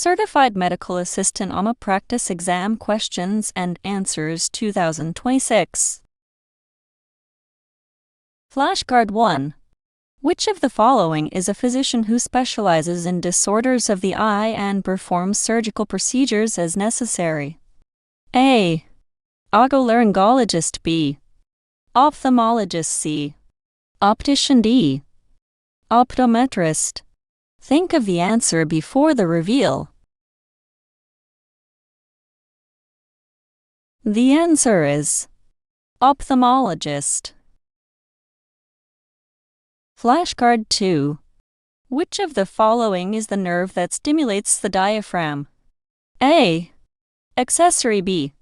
Certified Medical Assistant AAMA Practice Exam Questions and Answers 2026. Flashcard 1. Which of the following is a physician who specializes in disorders of the eye and performs surgical procedures as necessary? A. Otolaryngologist. B. Ophthalmologist. C. Optician. D. Optometrist. Think of the answer before the reveal. The answer is ophthalmologist. Flashcard 2. Which of the following is the nerve that stimulates the diaphragm? A. Accessory. B.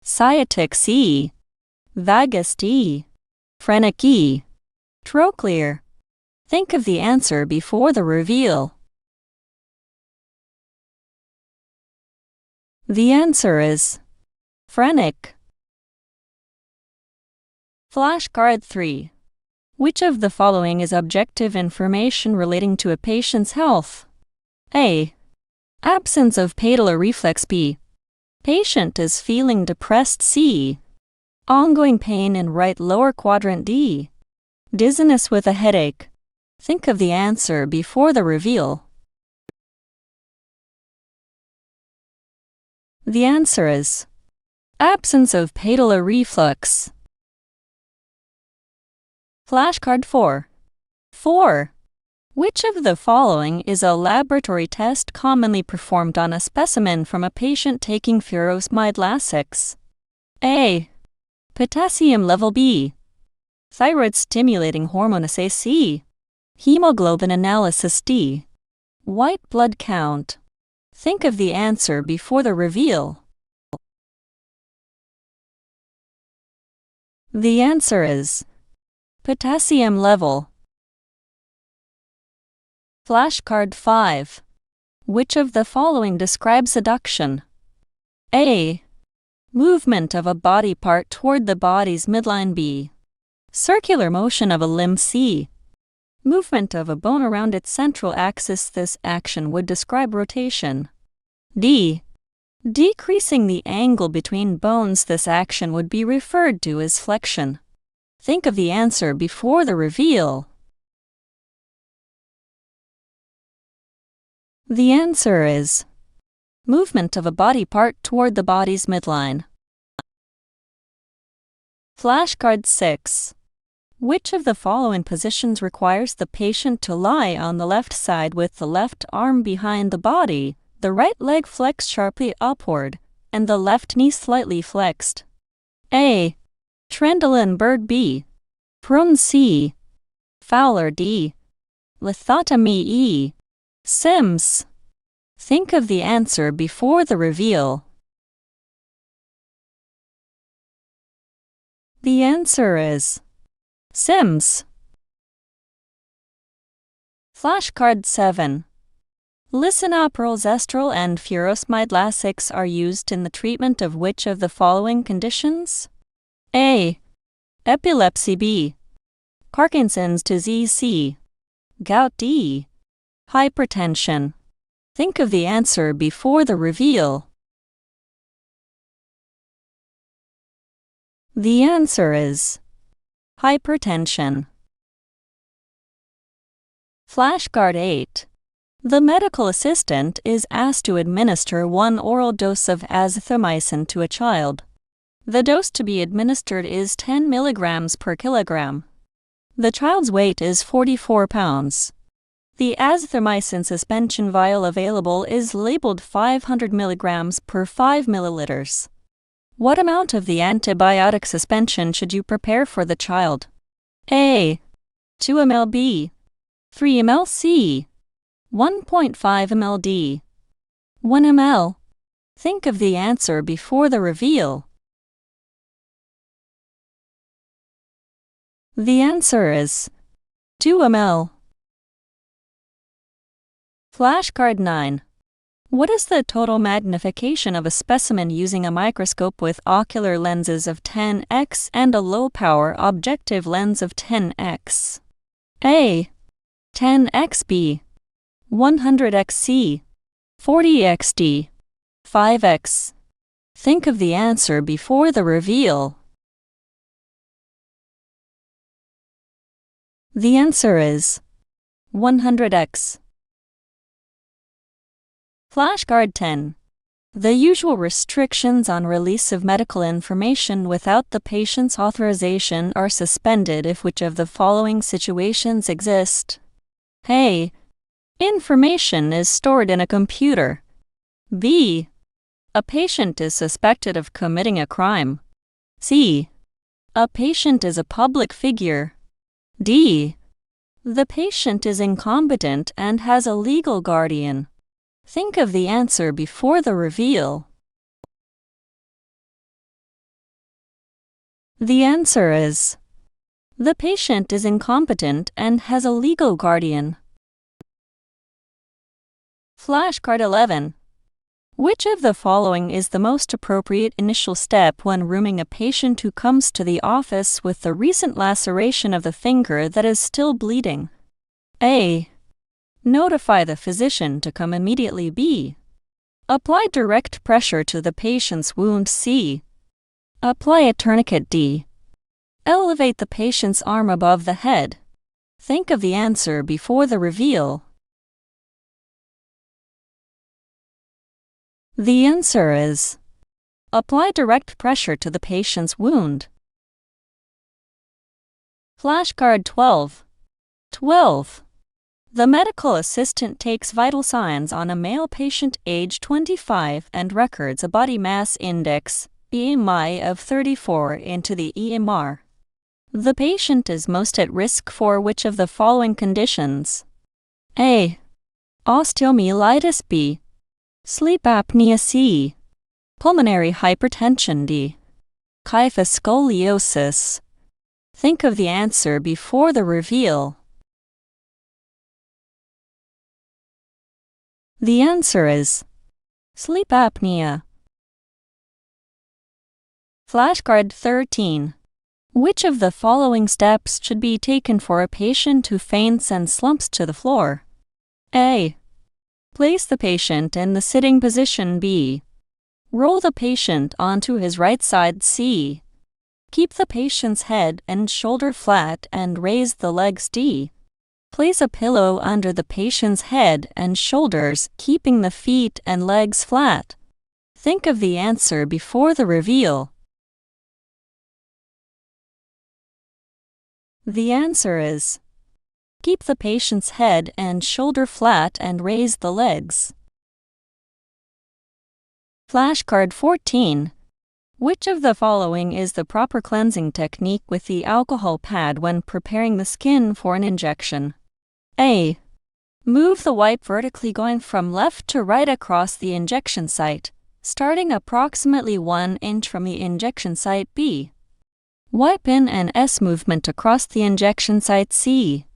Sciatic. C. Vagus. D. Phrenic. E. Trochlear. Think of the answer before the reveal. The answer is phrenic. Flashcard 3. Which of the following is objective information relating to a patient's health? A. Absence of patellar reflex. B. Patient is feeling depressed. C. Ongoing pain in right lower quadrant. D. Dizziness with a headache. Think of the answer before the reveal. The answer is absence of patellar reflux. Flashcard 4. 4. Which of the following is a laboratory test commonly performed on a specimen from a patient taking furosemide Lasix? A. Potassium level. B. Thyroid stimulating hormone assay. C. Hemoglobin analysis. D. White blood count. Think of the answer before the reveal. The answer is potassium level. Flashcard 5. Which of the following describes adduction? A. Movement of a body part toward the body's midline. B. Circular motion of a limb. C. Movement of a bone around its central axis. This action would describe rotation. D. Decreasing the angle between bones. This action would be referred to as flexion. Think of the answer before the reveal. The answer is movement of a body part toward the body's midline. Flashcard 6. Which of the following positions requires the patient to lie on the left side with the left arm behind the body, the right leg flexed sharply upward, and the left knee slightly flexed? A. Trendelenburg. B. Prone. C. Fowler. D. Lithotomy. E. Sims. Think of the answer before the reveal. The answer is Sims. Flashcard 7. Lisinopril, Zestril, and furosemide Lasix are used in the treatment of which of the following conditions? A. Epilepsy. B. Parkinson's disease. C. Gout. D. Hypertension. Think of the answer before the reveal. The answer is hypertension. Flashcard 8. The medical assistant is asked to administer one oral dose of azithromycin to a child. The dose to be administered is 10 mg per kilogram. The child's weight is 44 pounds. The azithromycin suspension vial available is labeled 500 mg per 5 milliliters. What amount of the antibiotic suspension should you prepare for the child? A. 2 ml. B. 3 ml. C. 1.5 ml. D. 1 ml. Think of the answer before the reveal. The answer is 2 ml. Flashcard 9. What is the total magnification of a specimen using a microscope with ocular lenses of 10x and a low-power objective lens of 10x? A. 10x. B. 100x. C. 40xd, 5x. Think of the answer before the reveal. The answer is 100x. Flashcard 10. The usual restrictions on release of medical information without the patient's authorization are suspended if which of the following situations exist? A. Information is stored in a computer. B. A patient is suspected of committing a crime. C. A patient is a public figure. D. The patient is incompetent and has a legal guardian. Think of the answer before the reveal. The answer is: the patient is incompetent and has a legal guardian. Flashcard 11. Which of the following is the most appropriate initial step when rooming a patient who comes to the office with the recent laceration of the finger that is still bleeding? A. Notify the physician to come immediately. B. Apply direct pressure to the patient's wound. C. Apply a tourniquet. D. Elevate the patient's arm above the head. Think of the answer before the reveal. The answer is: apply direct pressure to the patient's wound. Flashcard 12. 12. The medical assistant takes vital signs on a male patient age 25 and records a body mass index (BMI) of 34 into the EMR. The patient is most at risk for which of the following conditions? A. Osteomyelitis. B. Sleep apnea. C. Pulmonary hypertension. D. Kyphoscoliosis. Think of the answer before the reveal. The answer is: sleep apnea. Flashcard 13. Which of the following steps should be taken for a patient who faints and slumps to the floor? A. Place the patient in the sitting position. B. Roll the patient onto his right side. C. Keep the patient's head and shoulder flat and raise the legs. D. Place a pillow under the patient's head and shoulders, keeping the feet and legs flat. Think of the answer before the reveal. The answer is: keep the patient's head and shoulder flat and raise the legs. Flashcard 14. Which of the following is the proper cleansing technique with the alcohol pad when preparing the skin for an injection? A. Move the wipe vertically going from left to right across the injection site, starting approximately 1 inch from the injection site. B. Wipe in an S movement across the injection site. C.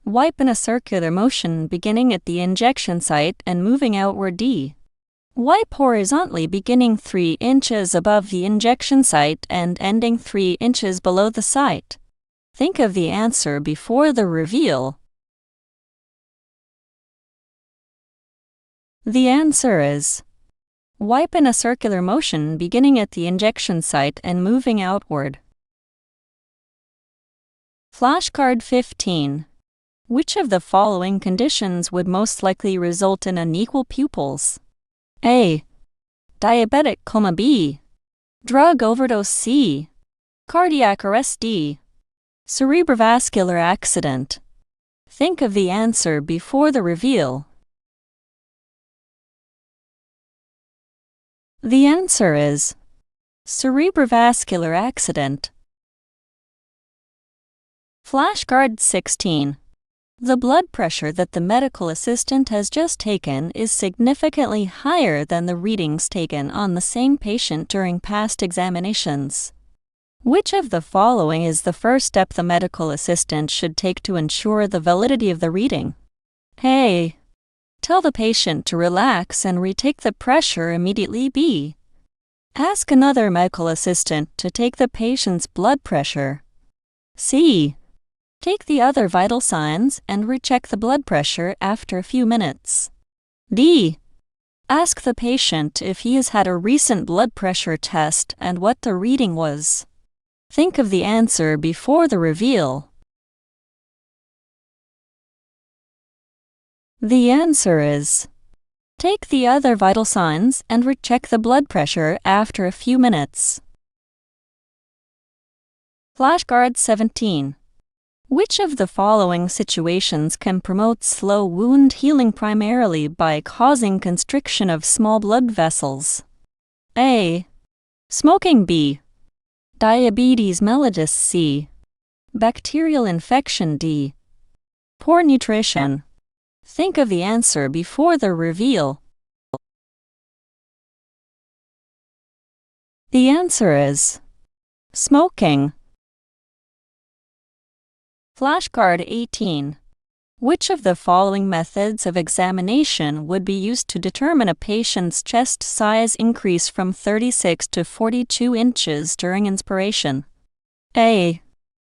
Wipe in a circular motion beginning at the injection site and moving outward. D. Wipe horizontally beginning 3 inches above the injection site and ending 3 inches below the site. Think of the answer before the reveal. The answer is: wipe in a circular motion beginning at the injection site and moving outward. Flashcard 15. Which of the following conditions would most likely result in unequal pupils? A. Diabetic coma. B. Drug overdose. C. Cardiac arrest. D. Cerebrovascular accident. Think of the answer before the reveal. The answer is: cerebrovascular accident. Flashcard 16. The blood pressure that the medical assistant has just taken is significantly higher than the readings taken on the same patient during past examinations. Which of the following is the first step the medical assistant should take to ensure the validity of the reading? A. Tell the patient to relax and retake the pressure immediately. B. Ask another medical assistant to take the patient's blood pressure. C. Take the other vital signs and recheck the blood pressure after a few minutes. D. Ask the patient if he has had a recent blood pressure test and what the reading was. Think of the answer before the reveal. The answer is: take the other vital signs and recheck the blood pressure after a few minutes. Flashcard 17. Which of the following situations can promote slow wound healing primarily by causing constriction of small blood vessels? A. Smoking. B. Diabetes mellitus. C. Bacterial infection. D. Poor nutrition. Think of the answer before the reveal. The answer is smoking. Flashcard 18. Which of the following methods of examination would be used to determine a patient's chest size increase from 36 to 42 inches during inspiration? A.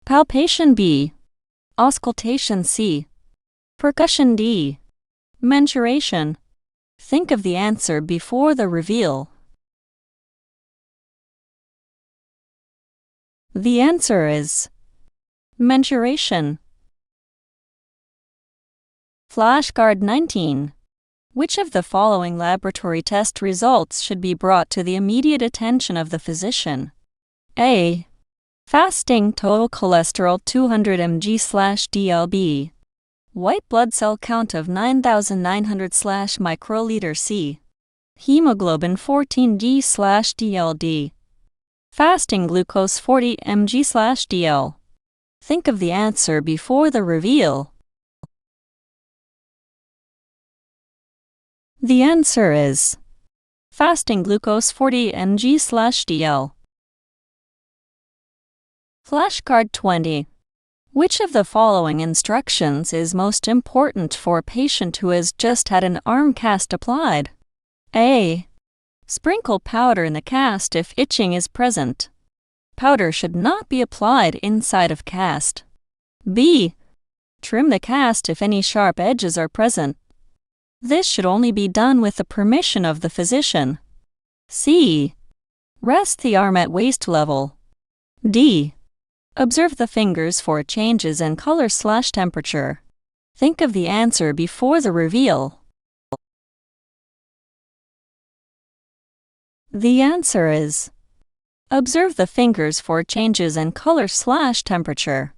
Palpation. B. Auscultation. C. Percussion. D. Mensuration. Think of the answer before the reveal. The answer is mensuration. Flashcard 19. Which of the following laboratory test results should be brought to the immediate attention of the physician? A. Fasting total cholesterol 200 mg/dl. White blood cell count of 9,900/microliter. C. Hemoglobin 14g/dld. Fasting glucose 40 mg/dl. Think of the answer before the reveal. The answer is fasting glucose 40 mg/dl. Flashcard 20. Which of the following instructions is most important for a patient who has just had an arm cast applied? A. Sprinkle powder in the cast if itching is present. Powder should not be applied inside of cast. B. Trim the cast if any sharp edges are present. This should only be done with the permission of the physician. C. Rest the arm at waist level. D. Observe the fingers for changes in color/temperature. Think of the answer before the reveal. The answer is observe the fingers for changes in color/temperature.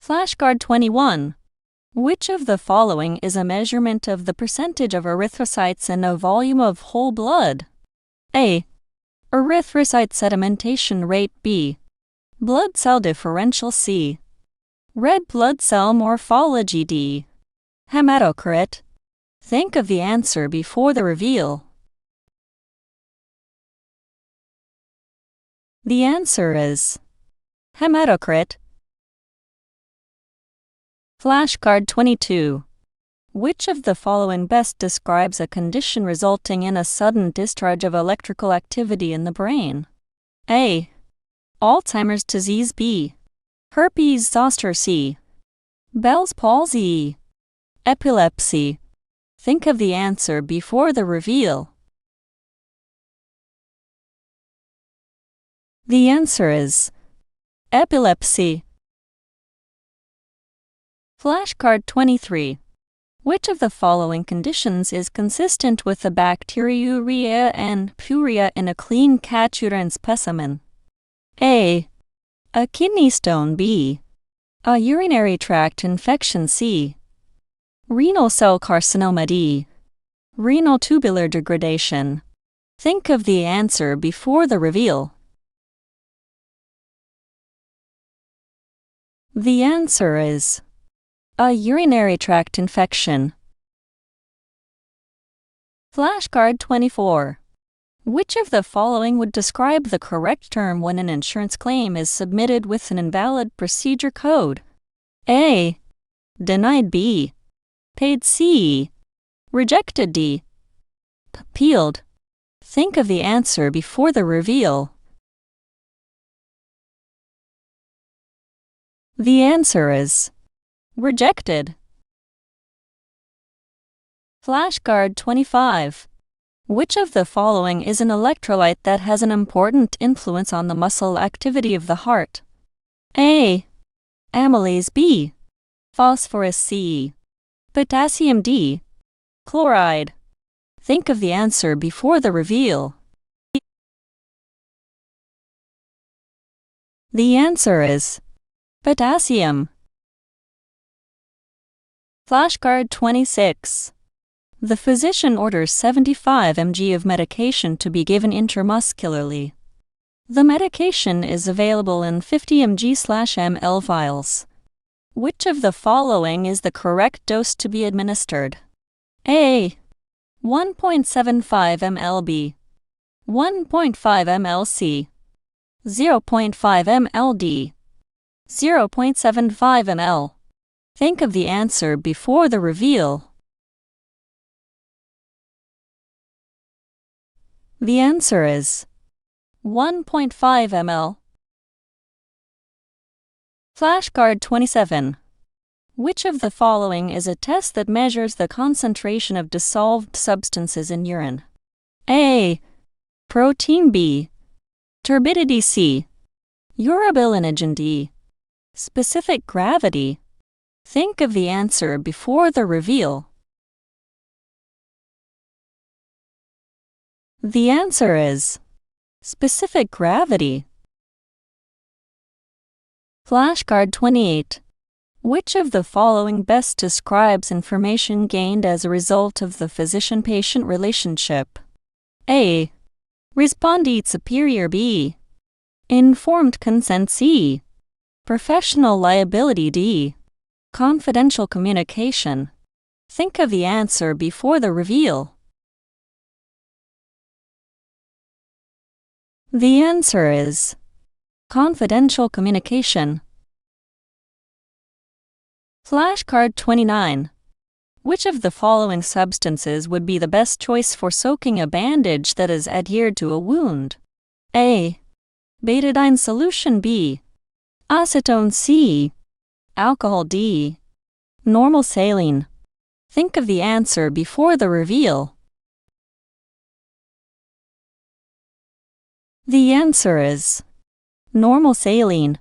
Flashcard 21. Which of the following is a measurement of the percentage of erythrocytes in a volume of whole blood? A. Erythrocyte sedimentation rate. B. Blood cell differential. C. Red blood cell morphology. D. Hematocrit. Think of the answer before the reveal. The answer is hematocrit. Flashcard 22. Which of the following best describes a condition resulting in a sudden discharge of electrical activity in the brain? A. Alzheimer's disease. B. Herpes zoster. C. Bell's palsy. Epilepsy. Think of the answer before the reveal. The answer is epilepsy. Flashcard 23. Which of the following conditions is consistent with the bacteriuria and puria in a clean cat urine specimen? A. A kidney stone. B. A urinary tract infection. C. Renal cell carcinoma. D. Renal tubular degradation. Think of the answer before the reveal. The answer is a urinary tract infection. Flashcard 24. Which of the following would describe the correct term when an insurance claim is submitted with an invalid procedure code? A. Denied. B. Paid. C. Rejected. D. Appealed. Think of the answer before the reveal. The answer is rejected. Flashcard 25. Which of the following is an electrolyte that has an important influence on the muscle activity of the heart? A. Amylase B. Phosphorus C. Potassium D. Chloride. Think of the answer before the reveal. The answer is potassium. Flashcard 26. The physician orders 75 mg of medication to be given intramuscularly. The medication is available in 50 mg/ml vials. Which of the following is the correct dose to be administered? A. 1.75 ml B. 1.5 ml C. 0.5 ml D. 0.75 ml. Think of the answer before the reveal. The answer is 1.5 ml. Flashcard 27. Which of the following is a test that measures the concentration of dissolved substances in urine? A. Protein B. Turbidity C. Urobilinogen D. Specific gravity. Think of the answer before the reveal. The answer is specific gravity. Flashcard 28. Which of the following best describes information gained as a result of the physician-patient relationship? A. Respondent superior B. Informed consent C. Professional liability D. Confidential communication. Think of the answer before the reveal. The answer is confidential communication. Flashcard 29. Which of the following substances would be the best choice for soaking a bandage that is adhered to a wound? A. Betadine solution B. Acetone C. Alcohol D. Normal saline. Think of the answer before the reveal. The answer is normal saline.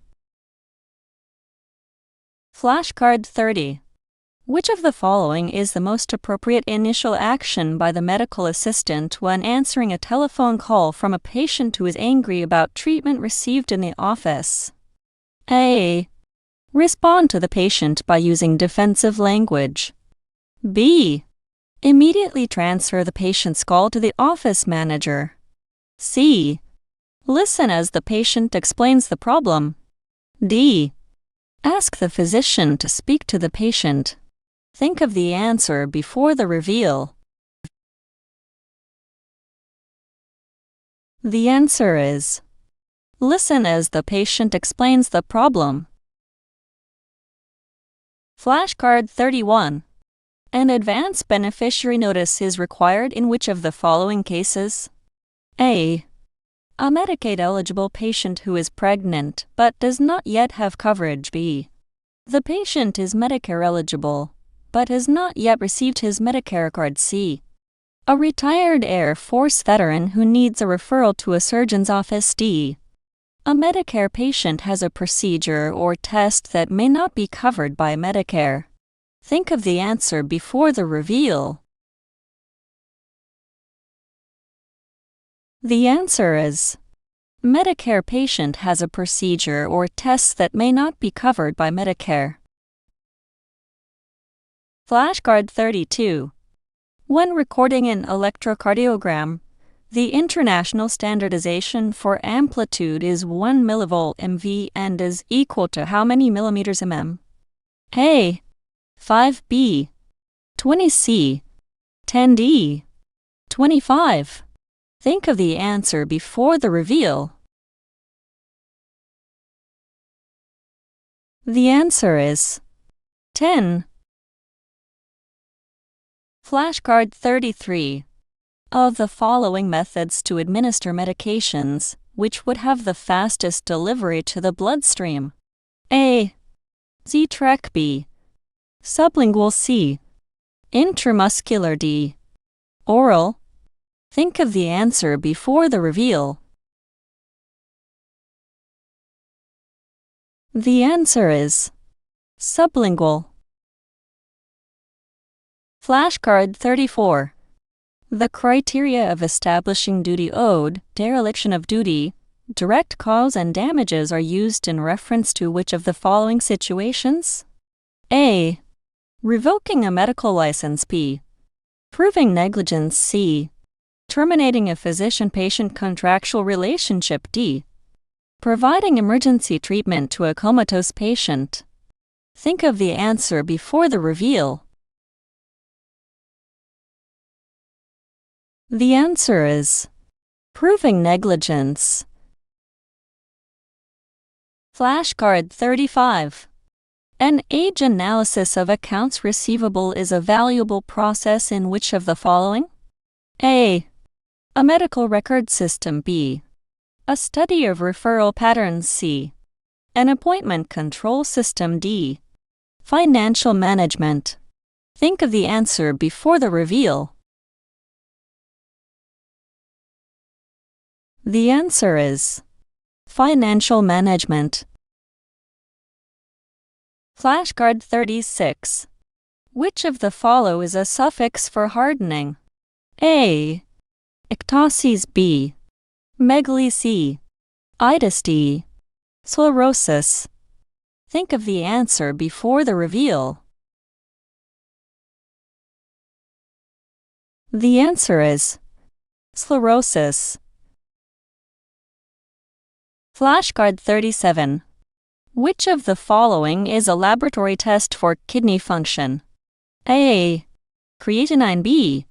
Flashcard 30. Which of the following is the most appropriate initial action by the medical assistant when answering a telephone call from a patient who is angry about treatment received in the office? A. Respond to the patient by using defensive language. B. Immediately transfer the patient's call to the office manager. C. Listen as the patient explains the problem. D. Ask the physician to speak to the patient. Think of the answer before the reveal. The answer is listen as the patient explains the problem. Flashcard 31. An advance beneficiary notice is required in which of the following cases? A. A Medicaid-eligible patient who is pregnant but does not yet have coverage. B. The patient is Medicare-eligible but has not yet received his Medicare card. C. A retired Air Force veteran who needs a referral to a surgeon's office. D. A Medicare patient has a procedure or test that may not be covered by Medicare. Think of the answer before the reveal. The answer is Medicare patient has a procedure or test that may not be covered by Medicare. Flashcard 32. When recording an electrocardiogram, the international standardization for amplitude is 1 millivolt MV and is equal to how many millimeters mm? A. 5 B. 20 C. 10 D. 25. Think of the answer before the reveal. The answer is 10. Flashcard 33. Of the following methods to administer medications, which would have the fastest delivery to the bloodstream? A. Z-Trek B. Sublingual C. Intramuscular D. Oral. Think of the answer before the reveal. The answer is sublingual. Flashcard 34. The criteria of establishing duty owed, dereliction of duty, direct cause and damages are used in reference to which of the following situations? A. Revoking a medical license. B. Proving negligence. C. Terminating a physician-patient contractual relationship. D. Providing emergency treatment to a comatose patient. Think of the answer before the reveal. The answer is proving negligence. Flashcard 35. An age analysis of accounts receivable is a valuable process in which of the following? A. A medical record system. B. A study of referral patterns. C. An appointment control system. D. Financial management. Think of the answer before the reveal. The answer is financial management. Flashcard 36. Which of the following is a suffix for hardening? A. Ectasis. B. Megaly. C. Itis. D. Sclerosis. Think of the answer before the reveal. The answer is sclerosis. Flashcard 37. Which of the following is a laboratory test for kidney function? A. Creatinine. B.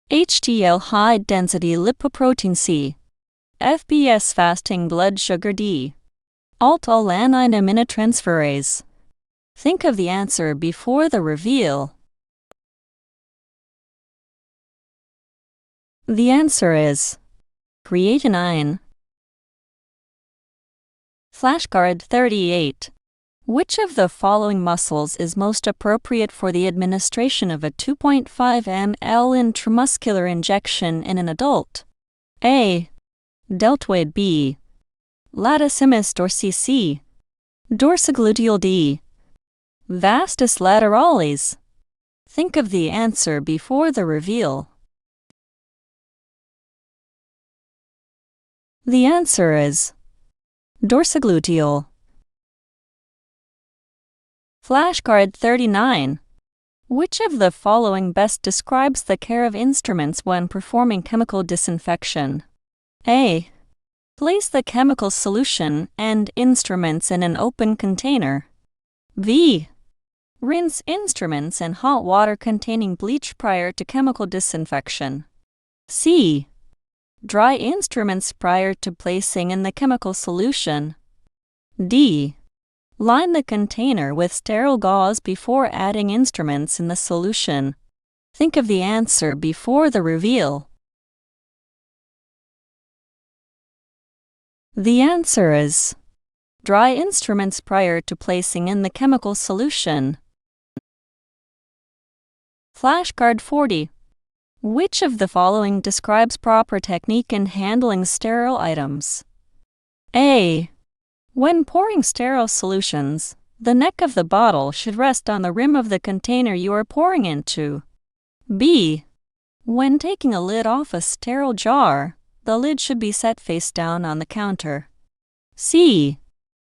HDL high-density lipoprotein. C. FBS fasting blood sugar. D. Alt-alanine aminotransferase. Think of the answer before the reveal. The answer is creatinine. Flashcard 38. Which of the following muscles is most appropriate for the administration of a 2.5 ml intramuscular injection in an adult? A. Deltoid. B. Latissimus dorsi. C. Dorsogluteal. D. Vastus lateralis. Think of the answer before the reveal. The answer is dorsogluteal. Flashcard 39. Which of the following best describes the care of instruments when performing chemical disinfection? A. Place the chemical solution and instruments in an open container. B. Rinse instruments in hot water containing bleach prior to chemical disinfection. C. Dry instruments prior to placing in the chemical solution. D. Line the container with sterile gauze before adding instruments in the solution. Think of the answer before the reveal. The answer is dry instruments prior to placing in the chemical solution. Flashcard 40. Which of the following describes proper technique in handling sterile items? A. When pouring sterile solutions, the neck of the bottle should rest on the rim of the container you are pouring into. B. When taking a lid off a sterile jar, the lid should be set face down on the counter. C.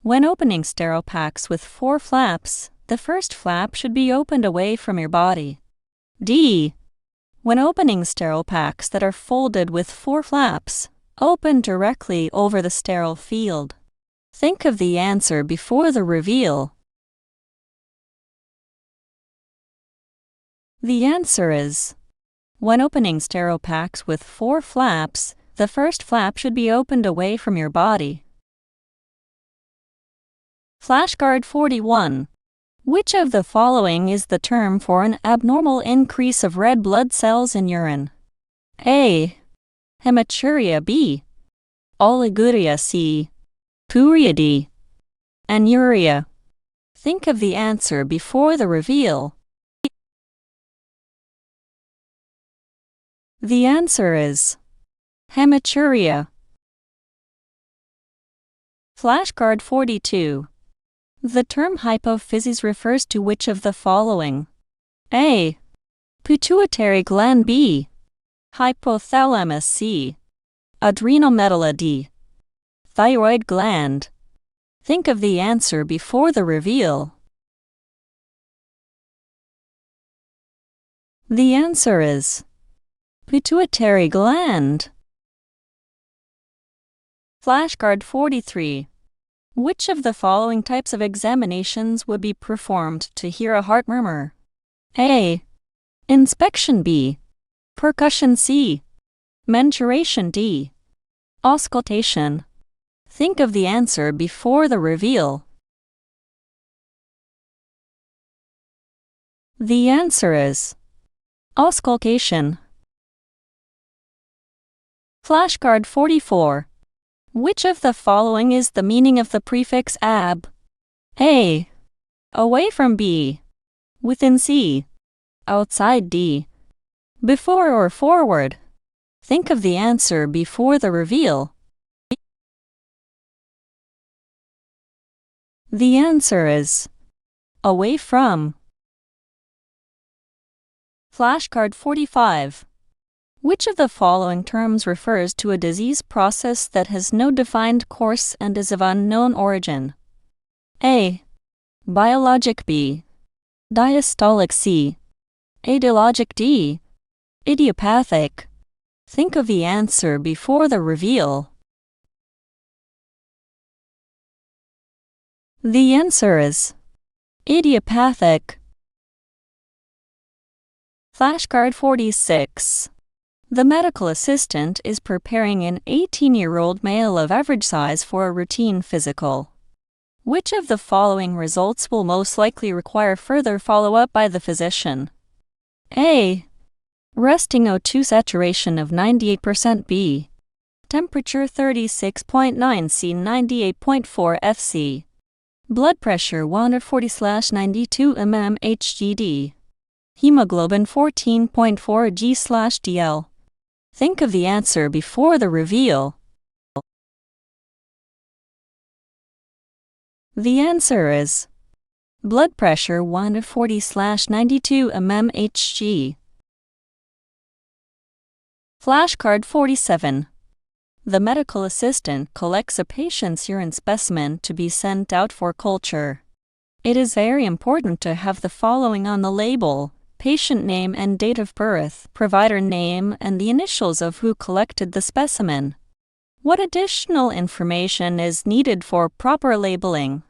When opening sterile packs with 4 flaps, the first flap should be opened away from your body. D. When opening sterile packs that are folded with 4 flaps, open directly over the sterile field. Think of the answer before the reveal. The answer is when opening sterile packs with 4 flaps, the first flap should be opened away from your body. Flashcard 41. Which of the following is the term for an abnormal increase of red blood cells in urine? A. Hematuria. B. Oliguria. C. Puria. D. Anuria. Think of the answer before the reveal. The answer is hematuria. Flashcard 42. The term hypophysis refers to which of the following? A. Pituitary gland. B. Hypothalamus. C. Adrenal medulla. D. Thyroid gland. Think of the answer before the reveal. The answer is pituitary gland. Flashcard 43. Which of the following types of examinations would be performed to hear a heart murmur? A. Inspection. B. Percussion. C. Mensuration. D. Auscultation. Think of the answer before the reveal. The answer is auscultation. Flashcard 44. Which of the following is the meaning of the prefix ab? A. Away from. B. Within. C. Outside. D. Before or forward. Think of the answer before the reveal. The answer is away from. Flashcard 45. Which of the following terms refers to a disease process that has no defined course and is of unknown origin? A. Biologic. B. Diastolic. C. Etiologic. D. Idiopathic. Think of the answer before the reveal. The answer is idiopathic. Flashcard 46. The medical assistant is preparing an 18-year-old male of average size for a routine physical. Which of the following results will most likely require further follow-up by the physician? A. Resting O2 saturation of 98%. B. Temperature 36.9 C 98.4 Fc. Blood pressure 140/92 mmHg. Hemoglobin 14.4 G/dl. Think of the answer before the reveal. The answer is blood pressure 140/92 mmHg. Flashcard 47. The medical assistant collects a patient's urine specimen to be sent out for culture. It is very important to have the following on the label: patient name and date of birth, provider name, and the initials of who collected the specimen. What additional information is needed for proper labeling?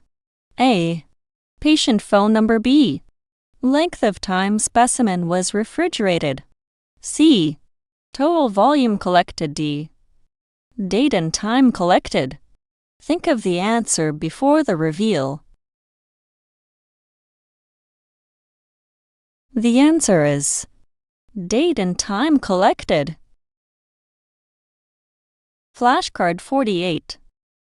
A. Patient phone number. B. Length of time specimen was refrigerated. C. Total volume collected. D. Date and time collected. Think of the answer before the reveal. The answer is date and time collected. Flashcard 48.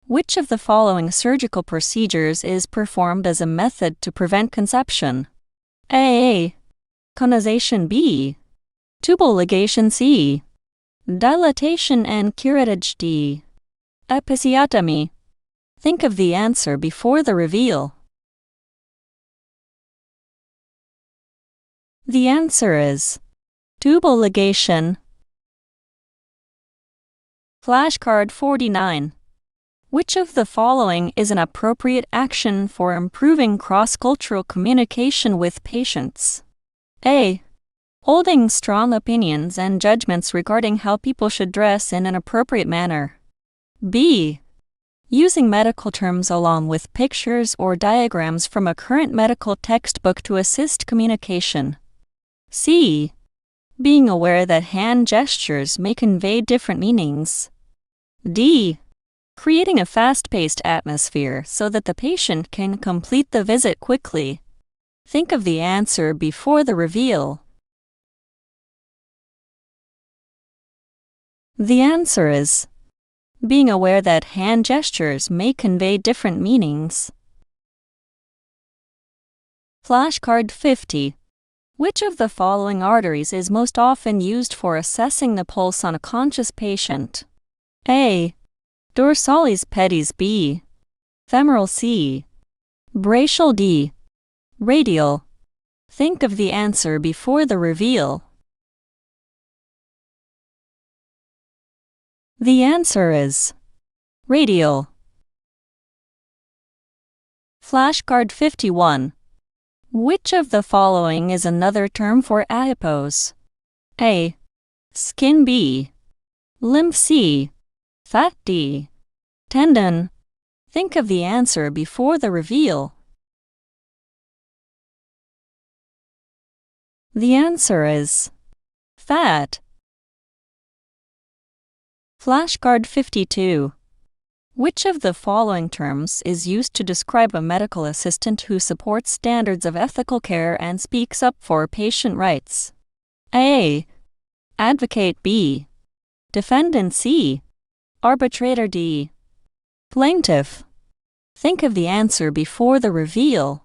Which of the following surgical procedures is performed as a method to prevent conception? A. Conization. B. Tubal ligation. C. Dilatation and curettage. D. Episiotomy. Think of the answer before the reveal. The answer is tubal ligation. Flashcard 49. Which of the following is an appropriate action for improving cross-cultural communication with patients? A. Holding strong opinions and judgments regarding how people should dress in an appropriate manner. B. Using medical terms along with pictures or diagrams from a current medical textbook to assist communication. C. Being aware that hand gestures may convey different meanings. D. Creating a fast-paced atmosphere so that the patient can complete the visit quickly. Think of the answer before the reveal. The answer is being aware that hand gestures may convey different meanings. Flashcard 50. Which of the following arteries is most often used for assessing the pulse on a conscious patient? A. Dorsalis pedis B. Femoral C. Brachial D. Radial. Think of the answer before the reveal. The answer is radial. Flashcard 51. Which of the following is another term for adipose? A. Skin B. Lymph C. Fat D. Tendon. Think of the answer before the reveal. The answer is fat. Flashcard 52. Which of the following terms is used to describe a medical assistant who supports standards of ethical care and speaks up for patient rights? A. Advocate B. Defendant C. Arbitrator D. Plaintiff. Think of the answer before the reveal.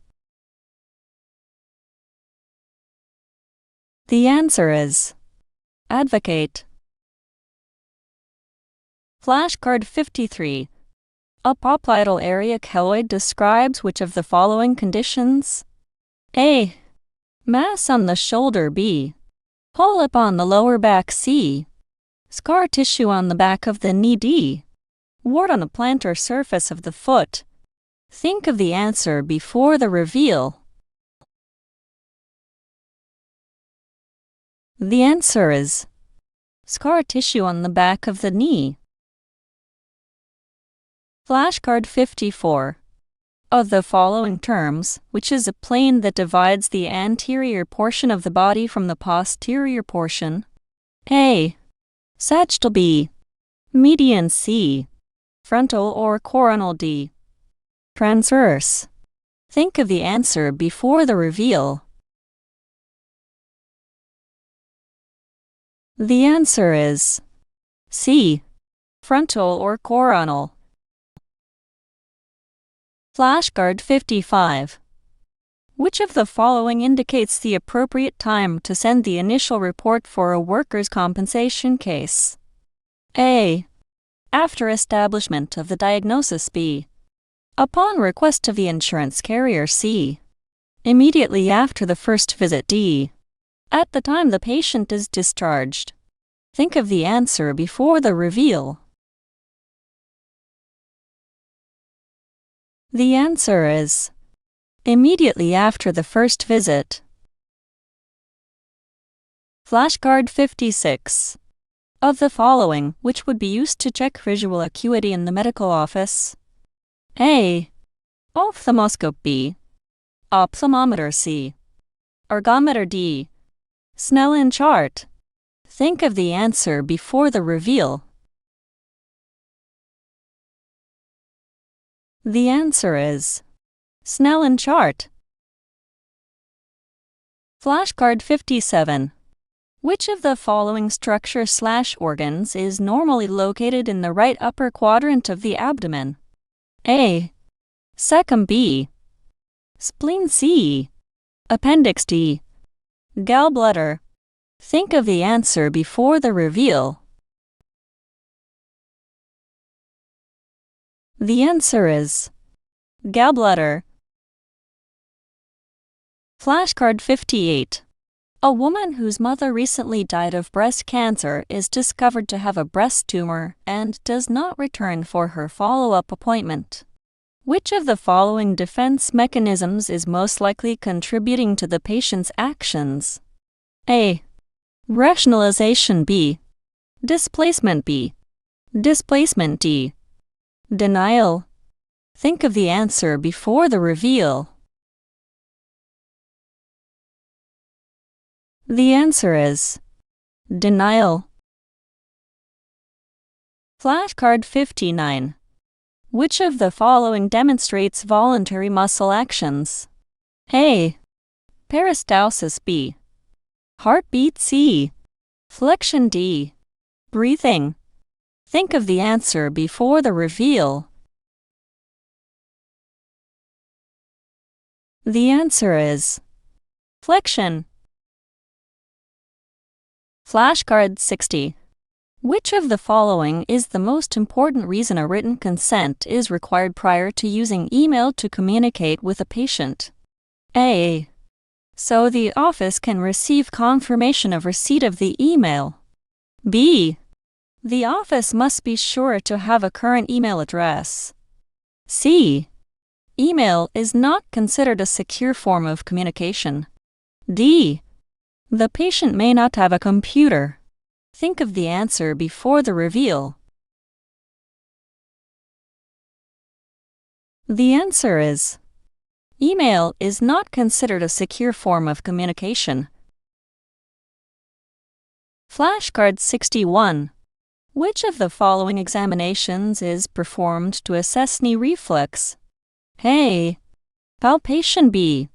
The answer is advocate. Flashcard 53. A popliteal area keloid describes which of the following conditions? A. Mass on the shoulder B. Polyp on the lower back C. Scar tissue on the back of the knee D. Wart on the plantar surface of the foot. Think of the answer before the reveal. The answer is scar tissue on the back of the knee. Flashcard 54. Of the following terms, which is a plane that divides the anterior portion of the body from the posterior portion? A. Sagittal B. Median C. Frontal or coronal D. Transverse. Think of the answer before the reveal. The answer is C. Frontal or coronal. Flashcard 55. Which of the following indicates the appropriate time to send the initial report for a workers' compensation case? A. After establishment of the diagnosis B. Upon request of the insurance carrier C. Immediately after the first visit D. At the time the patient is discharged. Think of the answer before the reveal. The answer is immediately after the first visit. Flashcard 56. Of the following, which would be used to check visual acuity in the medical office? A. Ophthalmoscope B. Ophthalmometer C. Ergometer D. Snellen chart. Think of the answer before the reveal. The answer is Snellen chart. Flashcard 57. Which of the following structure/organs is normally located in the right upper quadrant of the abdomen? A. Cecum B. Spleen C. Appendix D. Gallbladder. Think of the answer before the reveal. The answer is gallbladder. Flashcard 58. A woman whose mother recently died of breast cancer is discovered to have a breast tumor and does not return for her follow-up appointment. Which of the following defense mechanisms is most likely contributing to the patient's actions? A. Rationalization B. Displacement B. Displacement D. Denial. Think of the answer before the reveal. The answer is denial. Flashcard 59. Which of the following demonstrates voluntary muscle actions? A. Peristalsis B. Heartbeat C. Flexion D. Breathing. Think of the answer before the reveal. The answer is flexion. Flashcard 60. Which of the following is the most important reason a written consent is required prior to using email to communicate with a patient? A. So the office can receive confirmation of receipt of the email. B. The office must be sure to have a current email address. C. Email is not considered a secure form of communication. D. The patient may not have a computer. Think of the answer before the reveal. The answer is email is not considered a secure form of communication. Flashcard 61. Which of the following examinations is performed to assess knee reflex? A. Palpation B.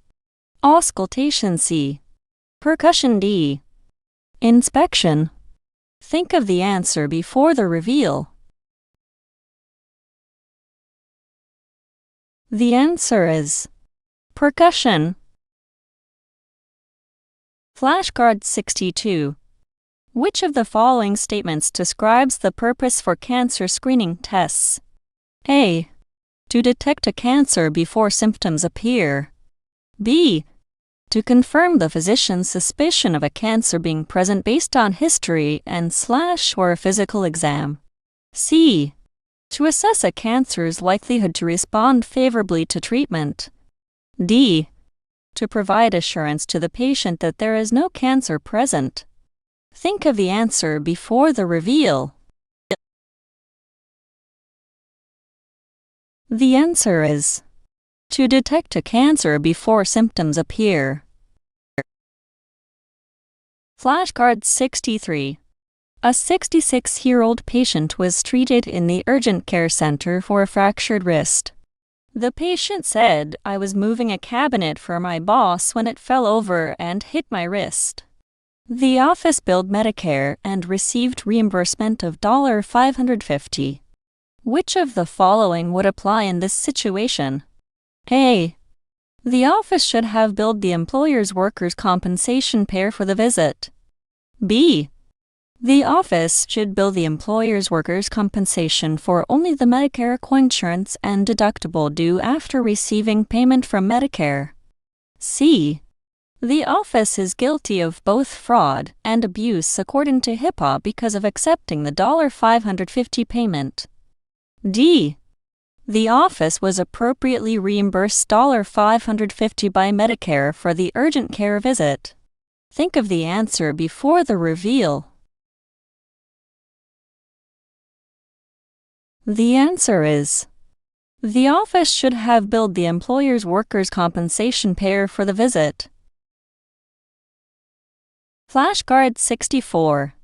Auscultation C. Percussion D. Inspection. Think of the answer before the reveal. The answer is percussion. Flashcard 62. Which of the following statements describes the purpose for cancer screening tests? A. To detect a cancer before symptoms appear. B. To confirm the physician's suspicion of a cancer being present based on history and/or a physical exam. C. To assess a cancer's likelihood to respond favorably to treatment. D. To provide assurance to the patient that there is no cancer present. Think of the answer before the reveal. The answer is to detect a cancer before symptoms appear. Flashcard 63. A 66-year-old patient was treated in the urgent care center for a fractured wrist. The patient said, "I was moving a cabinet for my boss when it fell over and hit my wrist." The office billed Medicare and received reimbursement of $550. Which of the following would apply in this situation? A. The office should have billed the employer's workers' compensation payer for the visit. B. The office should bill the employer's workers' compensation for only the Medicare coinsurance and deductible due after receiving payment from Medicare. C. The office is guilty of both fraud and abuse according to HIPAA because of accepting the $550 payment. D. The office was appropriately reimbursed $550 by Medicare for the urgent care visit. Think of the answer before the reveal. The answer is the office should have billed the employer's workers' compensation payer for the visit. Flashcard 64.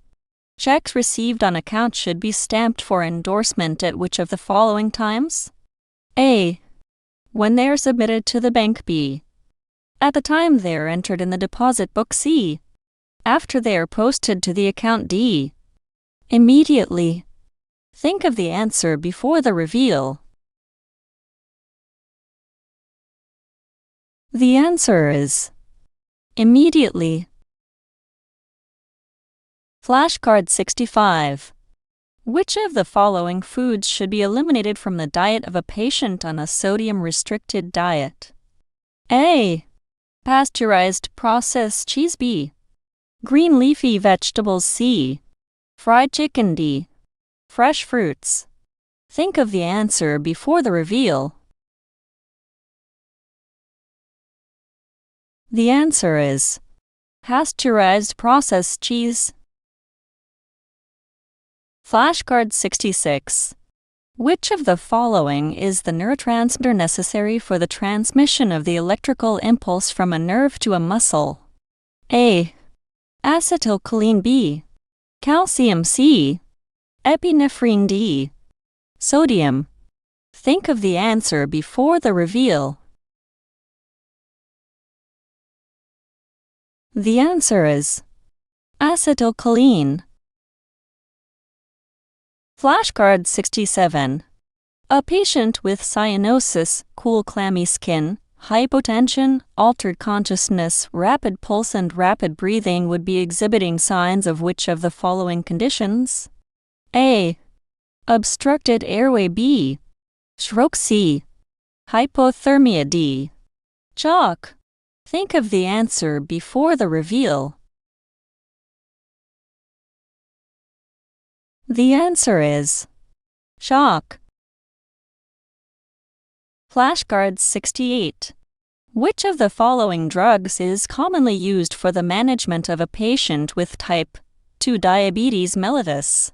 Checks received on account should be stamped for endorsement at which of the following times? A. When they are submitted to the bank. B. At the time they are entered in the deposit book. C. After they are posted to the account. D. Immediately. Think of the answer before the reveal. The answer is immediately. Flashcard 65. Which of the following foods should be eliminated from the diet of a patient on a sodium-restricted diet? A. Pasteurized processed cheese. B. Green leafy vegetables. C. Fried chicken. D. Fresh fruits. Think of the answer before the reveal. The answer is pasteurized processed cheese. Flashcard 66. Which of the following is the neurotransmitter necessary for the transmission of the electrical impulse from a nerve to a muscle? A. Acetylcholine. B. Calcium. C. Epinephrine. D. Sodium. Think of the answer before the reveal. The answer is acetylcholine. Flashcard 67. A patient with cyanosis, cool clammy skin, hypotension, altered consciousness, rapid pulse, and rapid breathing would be exhibiting signs of which of the following conditions? A. Obstructed airway. B. Stroke. C. Hypothermia. D. Shock. Think of the answer before the reveal. The answer is shock. Flashcards 68. Which of the following drugs is commonly used for the management of a patient with type 2 diabetes mellitus?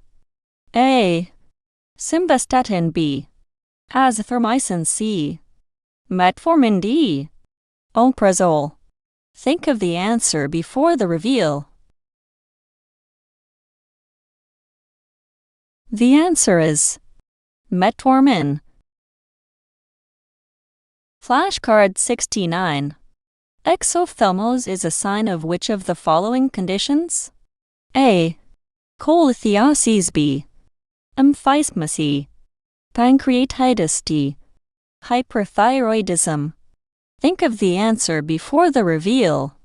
A. Simvastatin. B. Azithromycin. C. Metformin. D. Omeprazole. Think of the answer before the reveal. The answer is metformin. Flashcard 69. Exophthalmos is a sign of which of the following conditions? A. Cholelithiasis. B. Emphysema. C. Pancreatitis. D. Hyperthyroidism. Think of the answer before the reveal.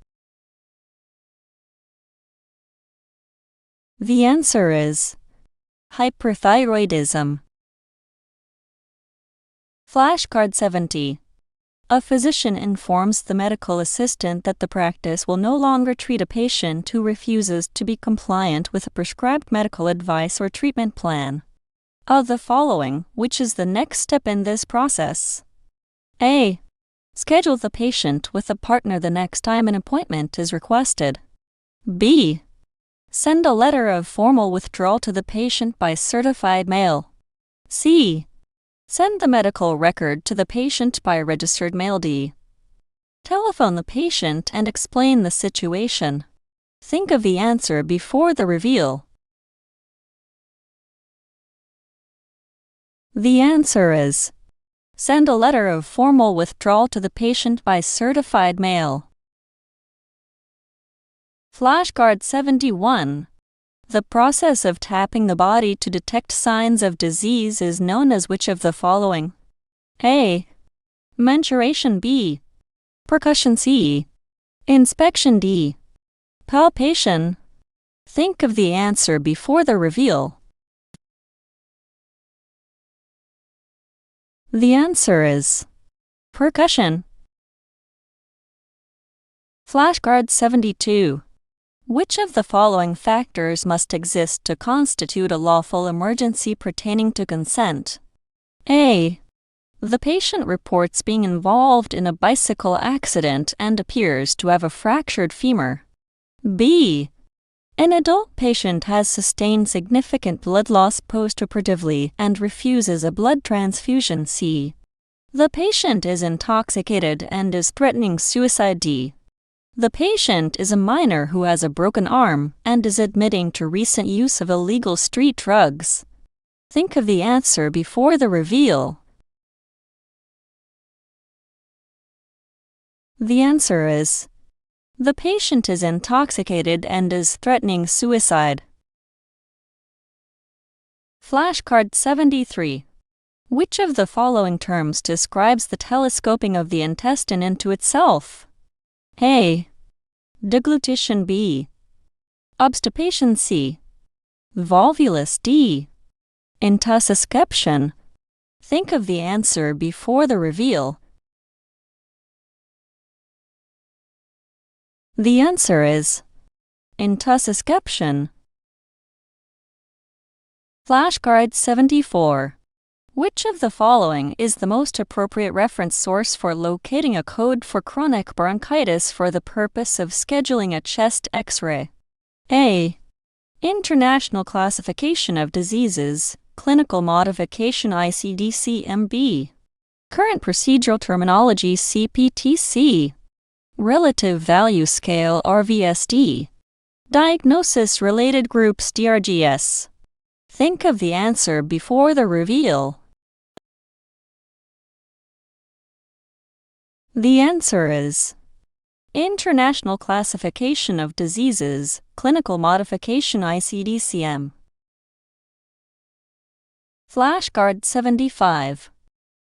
The answer is hyperthyroidism. Flashcard 70. A physician informs the medical assistant that the practice will no longer treat a patient who refuses to be compliant with a prescribed medical advice or treatment plan. Of the following, which is the next step in this process? A. Schedule the patient with a partner the next time an appointment is requested. B. Send a letter of formal withdrawal to the patient by certified mail. C. Send the medical record to the patient by registered mail. D. Telephone the patient and explain the situation. Think of the answer before the reveal. The answer is send a letter of formal withdrawal to the patient by certified mail. Flashcard 71. The process of tapping the body to detect signs of disease is known as which of the following? A. Mensuration. B. Percussion. C. Inspection. D. Palpation. Think of the answer before the reveal. The answer is percussion. Flashcard 72. Which of the following factors must exist to constitute a lawful emergency pertaining to consent? A. The patient reports being involved in a bicycle accident and appears to have a fractured femur. B. An adult patient has sustained significant blood loss postoperatively and refuses a blood transfusion. C. The patient is intoxicated and is threatening suicide. D. The patient is a minor who has a broken arm and is admitting to recent use of illegal street drugs. Think of the answer before the reveal. The answer is the patient is intoxicated and is threatening suicide. Flashcard 73. Which of the following terms describes the telescoping of the intestine into itself? A. Deglutition. B. Obstipation. C. Volvulus. D. Intussusception. Think of the answer before the reveal. The answer is intussusception. Flashcard 74. Which of the following is the most appropriate reference source for locating a code for chronic bronchitis for the purpose of scheduling a chest X-ray? A. International Classification of Diseases, Clinical Modification ICD-CMB. Current Procedural Terminology CPTC. Relative Value Scale RVSD. Diagnosis Related Groups DRGS. Think of the answer before the reveal. The answer is International Classification of Diseases, Clinical Modification ICD-CM. Flashcard 75.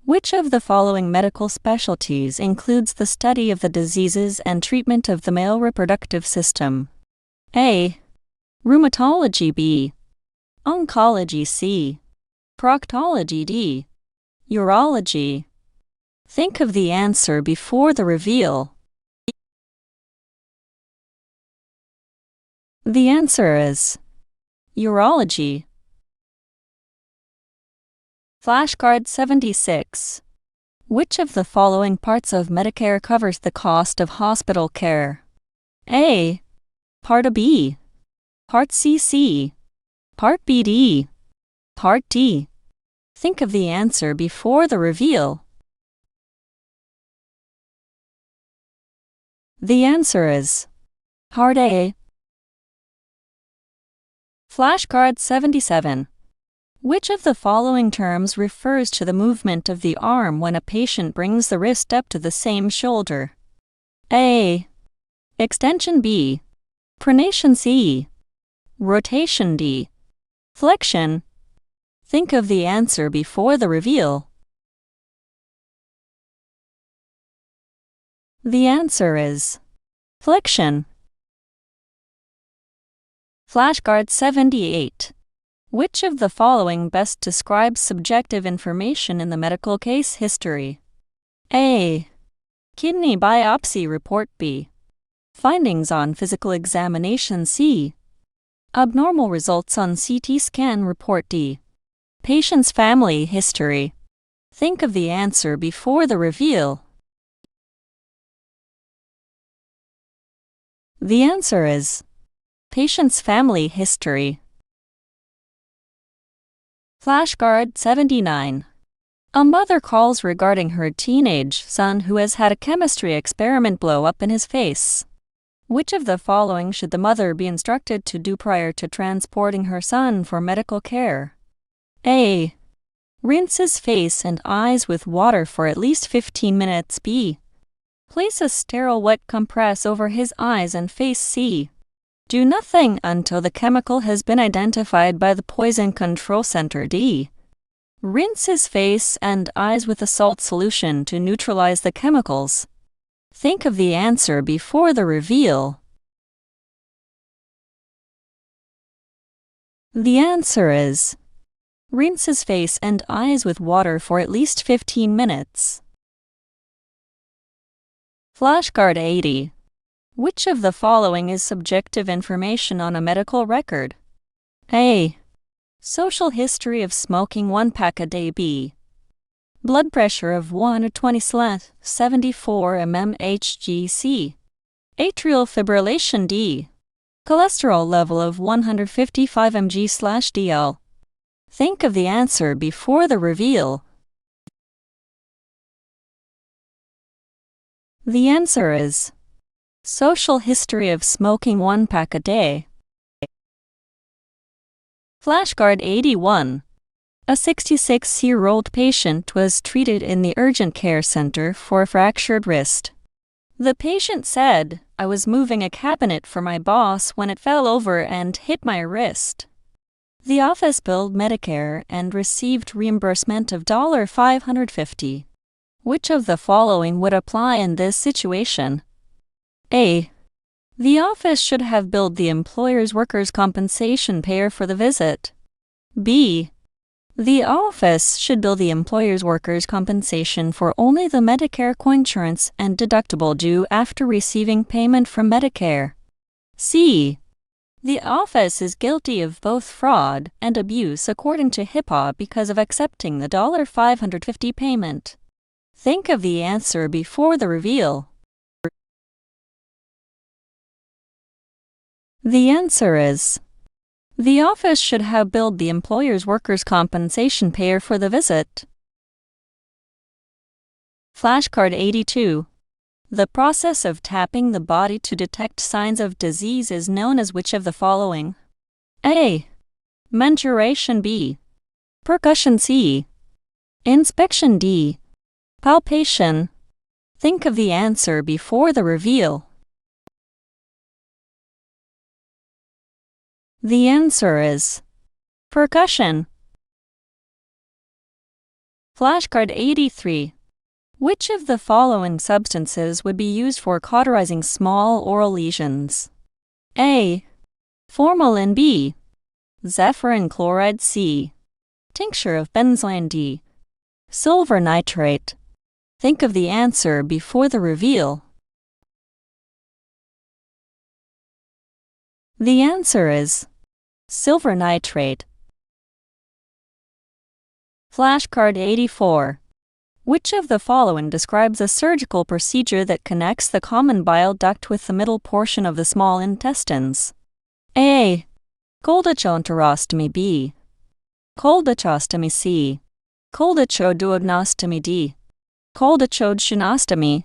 Which of the following medical specialties includes the study of the diseases and treatment of the male reproductive system? A. Rheumatology. B. Oncology. C. Proctology. D. Urology. Think of the answer before the reveal. The answer is urology. Flashcard 76. Which of the following parts of Medicare covers the cost of hospital care? A. Part A B. Part C C. Part B D. Part D. Think of the answer before the reveal. The answer is Part A. Flashcard 77. Which of the following terms refers to the movement of the arm when a patient brings the wrist up to the same shoulder? A. Extension. B. Pronation. C. Rotation. D. Flexion. Think of the answer before the reveal. The answer is flexion. Flashcard 78. Which of the following best describes subjective information in the medical case history? A. Kidney biopsy report. B. Findings on physical examination. C. Abnormal results on CT scan report. D. Patient's family history. Think of the answer before the reveal. The answer is patient's family history. Flashcard 79. A mother calls regarding her teenage son who has had a chemistry experiment blow up in his face. Which of the following should the mother be instructed to do prior to transporting her son for medical care? A. Rinse his face and eyes with water for at least 15 minutes. B. Place a sterile wet compress over his eyes and face. C. Do nothing until the chemical has been identified by the Poison Control Center. D. Rinse his face and eyes with a salt solution to neutralize the chemicals. Think of the answer before the reveal. The answer is rinse his face and eyes with water for at least 15 minutes. Flashcard 80. Which of the following is subjective information on a medical record? A. Social history of smoking 1 pack a day. B. Blood pressure of 120/74 mmHg. Atrial fibrillation. D. Cholesterol level of 155 mg/dl. Think of the answer before the reveal. The answer is social history of smoking 1 pack a day. Flashcard 81. A 66-year-old patient was treated in the urgent care center for a fractured wrist. The patient said, "I was moving a cabinet for my boss when it fell over and hit my wrist." The office billed Medicare and received reimbursement of $550. Which of the following would apply in this situation? A. The office should have billed the employer's workers' compensation payer for the visit. B. The office should bill the employer's workers' compensation for only the Medicare coinsurance and deductible due after receiving payment from Medicare. C. The office is guilty of both fraud and abuse according to HIPAA because of accepting the $550 payment. Think of the answer before the reveal. The answer is the office should have billed the employer's workers' compensation payer for the visit. Flashcard 82. The process of tapping the body to detect signs of disease is known as which of the following? A. Mensuration. B. Percussion. C. Inspection. D. Palpation. Think of the answer before the reveal. The answer is percussion. Flashcard 83. Which of the following substances would be used for cauterizing small oral lesions? A. Formalin B. Zephyrin chloride C. Tincture of benzoin D. Silver nitrate. Think of the answer before the reveal. The answer is silver nitrate. Flashcard 84. Which of the following describes a surgical procedure that connects the common bile duct with the middle portion of the small intestines? A. Choledochoenterostomy B. Choledochostomy C. Choledochoduodenostomy D. Choledochoduodenostomy.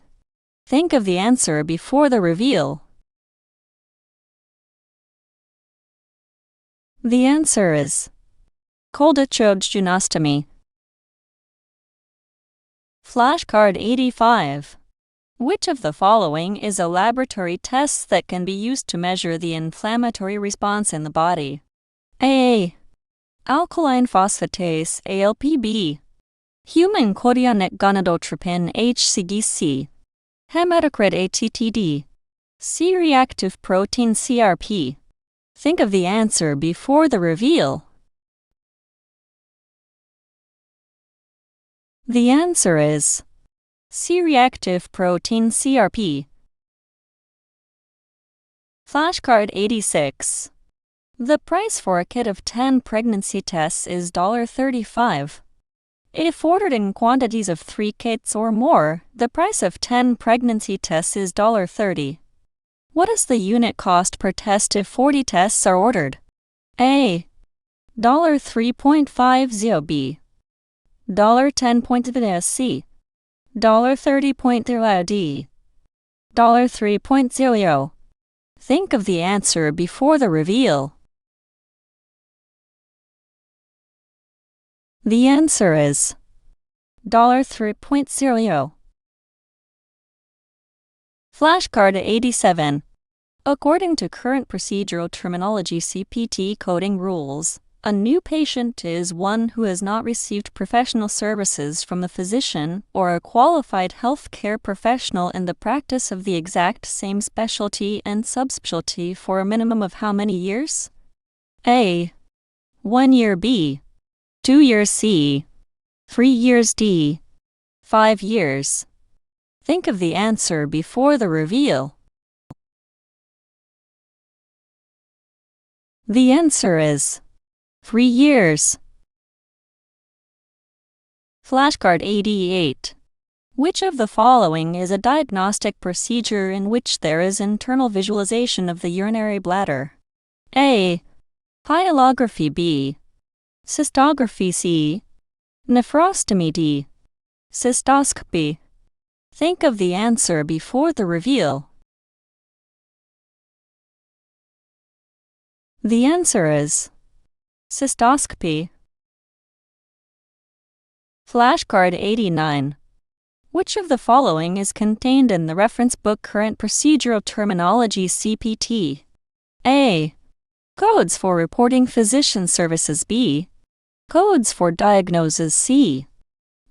Think of the answer before the reveal. The answer is choledochoduodenostomy. Flashcard 85. Which of the following is a laboratory test that can be used to measure the inflammatory response in the body? A. Alkaline phosphatase ALPB. Human chorionic gonadotropin HCGC. Hematocrit ATTD. C-reactive protein CRP. Think of the answer before the reveal. The answer is C-reactive protein CRP. Flashcard 86. The price for a kit of 10 pregnancy tests is $35. If ordered in quantities of 3 kits or more, the price of 10 pregnancy tests is $30. What is the unit cost per test if 40 tests are ordered? A. $3.50 B. $10.50 C. $30.0 D. $3.0. Think of the answer before the reveal. The answer is $3.0. Flashcard 87. According to current procedural terminology CPT coding rules, a new patient is one who has not received professional services from the physician or a qualified healthcare professional in the practice of the exact same specialty and subspecialty for a minimum of how many years? A. 1 year B. 2 years C. 3 years D. 5 years. Think of the answer before the reveal. The answer is 3 years. Flashcard 88. Which of the following is a diagnostic procedure in which there is internal visualization of the urinary bladder? A. Pyelography B. Cystography C. Nephrostomy D. Cystoscopy. Think of the answer before the reveal. The answer is cystoscopy. Flashcard 89. Which of the following is contained in the reference book Current Procedural Terminology CPT? A. Codes for reporting physician services B. Codes for diagnosis C.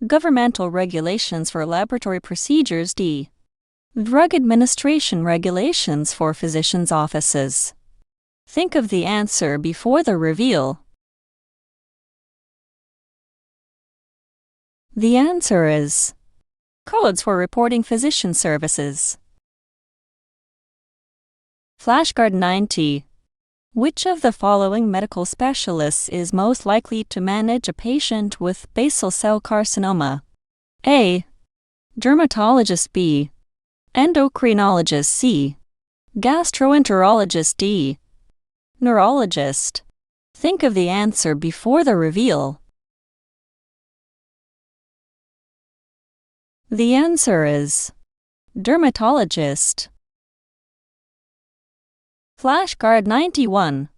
Governmental regulations for laboratory procedures D. Drug administration regulations for physicians' offices. Think of the answer before the reveal. The answer is codes for reporting physician services. Flashcard 90. Which of the following medical specialists is most likely to manage a patient with basal cell carcinoma? A. Dermatologist B. Endocrinologist C. Gastroenterologist D. Neurologist. Think of the answer before the reveal. The answer is dermatologist. Flashcard 91.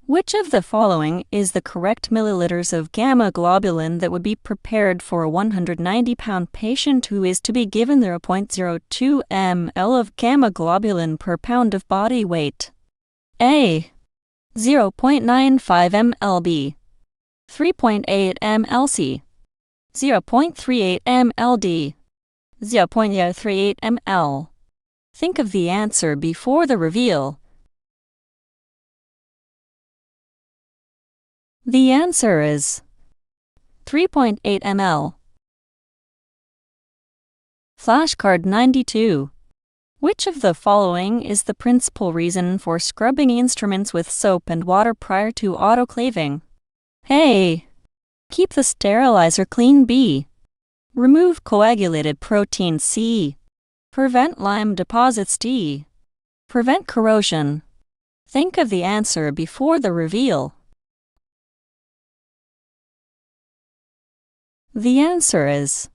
Which of the following is the correct milliliters of gamma globulin that would be prepared for a 190-pound patient who is to be given 0.02 ml of gamma globulin per pound of body weight? A. 0.95 ml B. 3.8 ml C. 0.38 ml D. 0.038 ml. Think of the answer before the reveal. The answer is 3.8 ml. Flashcard 92. Which of the following is the principal reason for scrubbing instruments with soap and water prior to autoclaving? A. Keep the sterilizer clean. B. Remove coagulated protein. C. Prevent lime deposits. D. Prevent corrosion. Think of the answer before the reveal. The answer is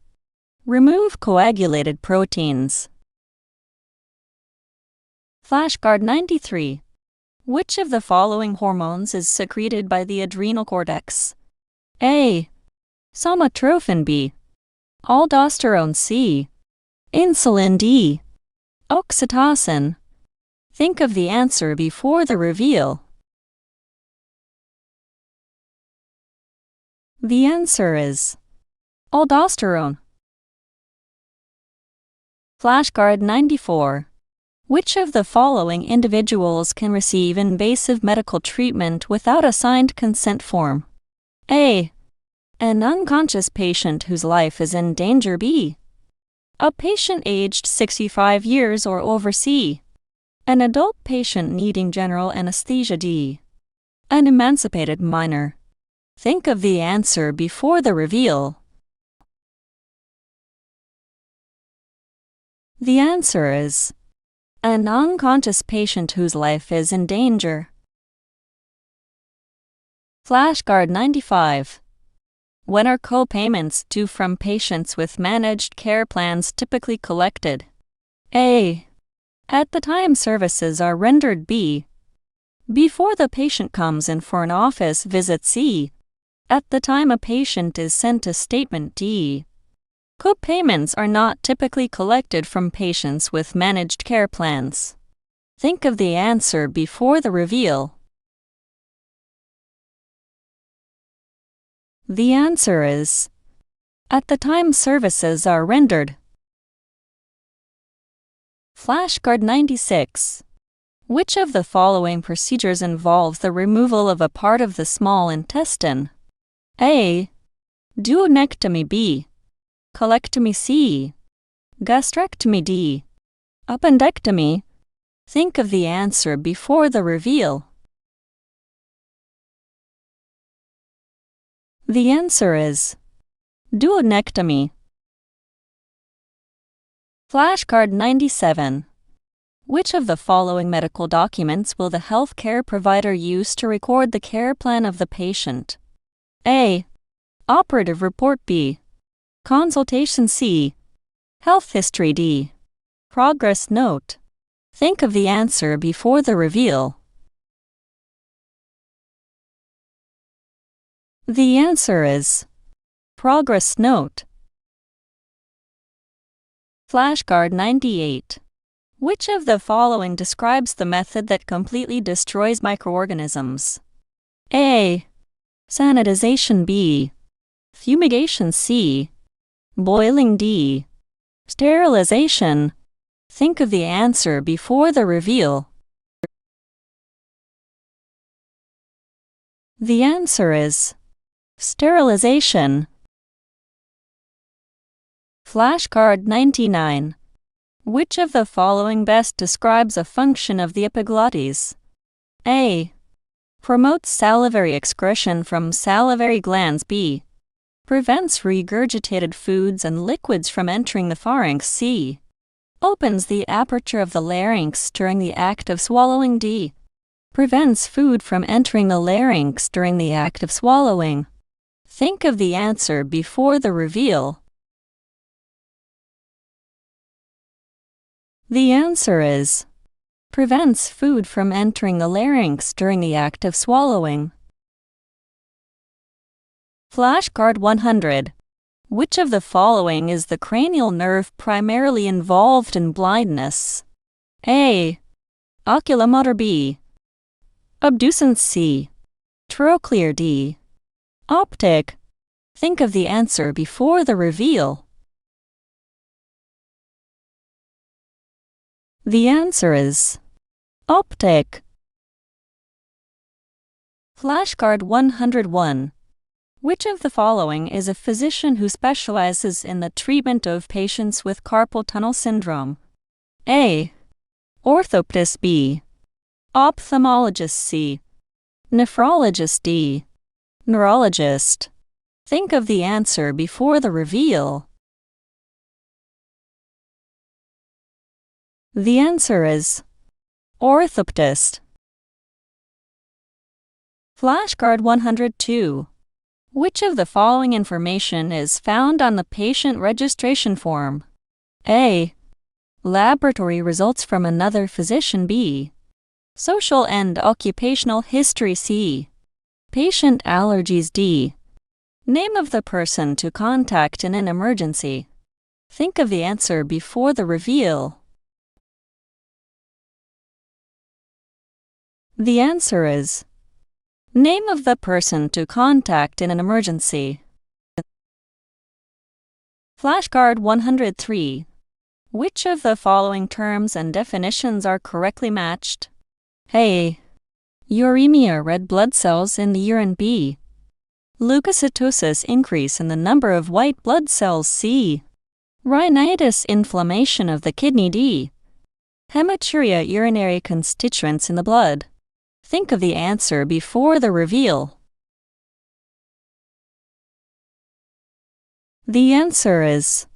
remove coagulated proteins. Flashcard 93. Which of the following hormones is secreted by the adrenal cortex? A. Somatrophin. B. Aldosterone. C. Insulin. D. Oxytocin. Think of the answer before the reveal. The answer is aldosterone. Flashcard 94. Which of the following individuals can receive invasive medical treatment without a signed consent form? A. An unconscious patient whose life is in danger. B. A patient aged 65 years or over. C. An adult patient needing general anesthesia. D. An emancipated minor. Think of the answer before the reveal. The answer is an unconscious patient whose life is in danger. Flashcard 95. When are co-payments due from patients with managed care plans typically collected? A. At the time services are rendered. B. Before the patient comes in for an office visit. C. At the time a patient is sent a statement. D. Co-payments are not typically collected from patients with managed care plans. Think of the answer before the reveal. The answer is at the time services are rendered. Flashcard 96. Which of the following procedures involves the removal of a part of the small intestine? A. Duodectomy. B. Colectomy. C. Gastrectomy. D. Appendectomy. Think of the answer before the reveal. The answer is duodectomy. Flashcard 97. Which of the following medical documents will the healthcare provider use to record the care plan of the patient? A. Operative report. B. Consultation. C. Health history. D. Progress note. Think of the answer before the reveal. The answer is progress note. Flashcard 98. Which of the following describes the method that completely destroys microorganisms? A. Sanitization. B. Fumigation. C. Boiling. D. Sterilization. Think of the answer before the reveal. The answer is sterilization. Flashcard 99. Which of the following best describes a function of the epiglottis? A. Promotes salivary excretion from salivary glands. B. Prevents regurgitated foods and liquids from entering the pharynx. C. Opens the aperture of the larynx during the act of swallowing. D. Prevents food from entering the larynx during the act of swallowing. Think of the answer before the reveal. The answer is prevents food from entering the larynx during the act of swallowing. Flashcard 100. Which of the following is the cranial nerve primarily involved in blindness? A. Oculomotor. B. Abducens. C. Trochlear. D. Optic. Think of the answer before the reveal. The answer is optic. Flashcard 101. Which of the following is a physician who specializes in the treatment of patients with carpal tunnel syndrome? A. Orthoptist. B. Ophthalmologist. C. Nephrologist. D. Neurologist. Think of the answer before the reveal. The answer is orthoptist. Flashcard 102. Which of the following information is found on the patient registration form? A. Laboratory results from another physician. B. Social and occupational history. C. Patient allergies. D. Name of the person to contact in an emergency. Think of the answer before the reveal. The answer is name of the person to contact in an emergency. Flashcard 103. Which of the following terms and definitions are correctly matched? A. Uremia, red blood cells in the urine. B. Leukocytosis, increase in the number of white blood cells. C. Rhinitis, inflammation of the kidney. D. Hematuria, urinary constituents in the blood. Think of the answer before the reveal. The answer is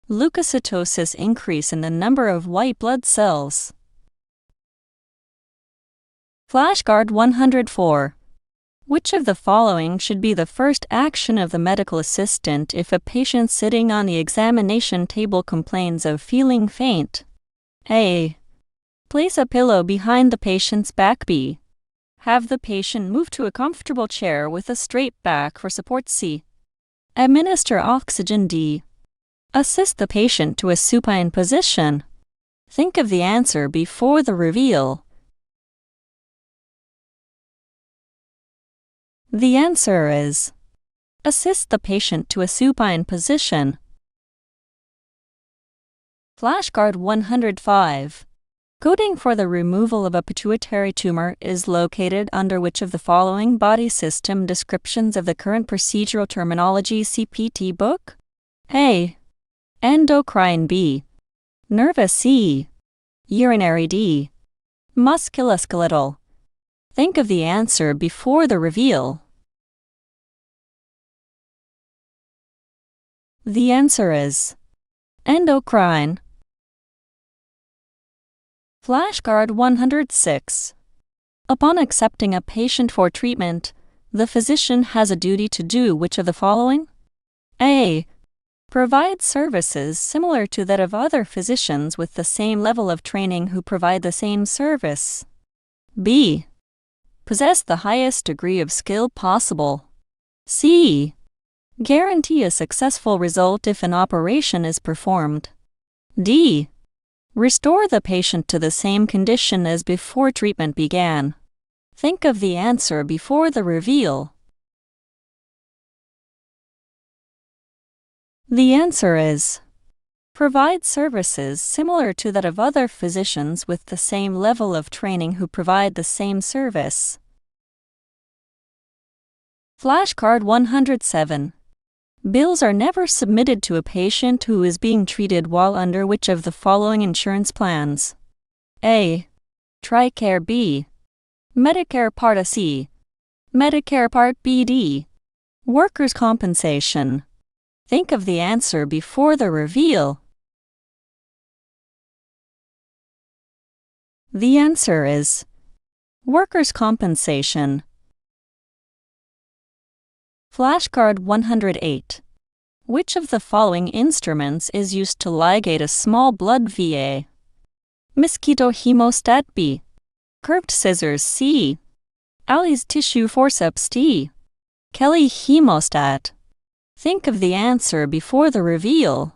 leukocytosis, increase in the number of white blood cells. Flashcard 104. Which of the following should be the first action of the medical assistant if a patient sitting on the examination table complains of feeling faint? A. Place a pillow behind the patient's back. B. Have the patient move to a comfortable chair with a straight back for support. C. Administer oxygen. D. Assist the patient to a supine position. Think of the answer before the reveal. The answer is assist the patient to a supine position. Flashcard 105. Coding for the removal of a pituitary tumor is located under which of the following body system descriptions of the current procedural terminology CPT book? A. Endocrine. B. Nervous. C. Urinary. D. Musculoskeletal. Think of the answer before the reveal. The answer is endocrine. Flashcard 106. Upon accepting a patient for treatment, the physician has a duty to do which of the following? A. Provide services similar to that of other physicians with the same level of training who provide the same service. B. Possess the highest degree of skill possible. C. Guarantee a successful result if an operation is performed. D. Restore the patient to the same condition as before treatment began. Think of the answer before the reveal. The answer is provide services similar to that of other physicians with the same level of training who provide the same service. Flashcard 107. Bills are never submitted to a patient who is being treated while under which of the following insurance plans? A. TRICARE. B. Medicare Part A. C. Medicare Part B. D. Workers' compensation. Think of the answer before the reveal. The answer is workers' compensation. Flashcard 108. Which of the following instruments is used to ligate a small blood VA? Mosquito hemostat. B. Curved scissors. C. Ali's tissue forceps. D. Kelly hemostat. Think of the answer before the reveal.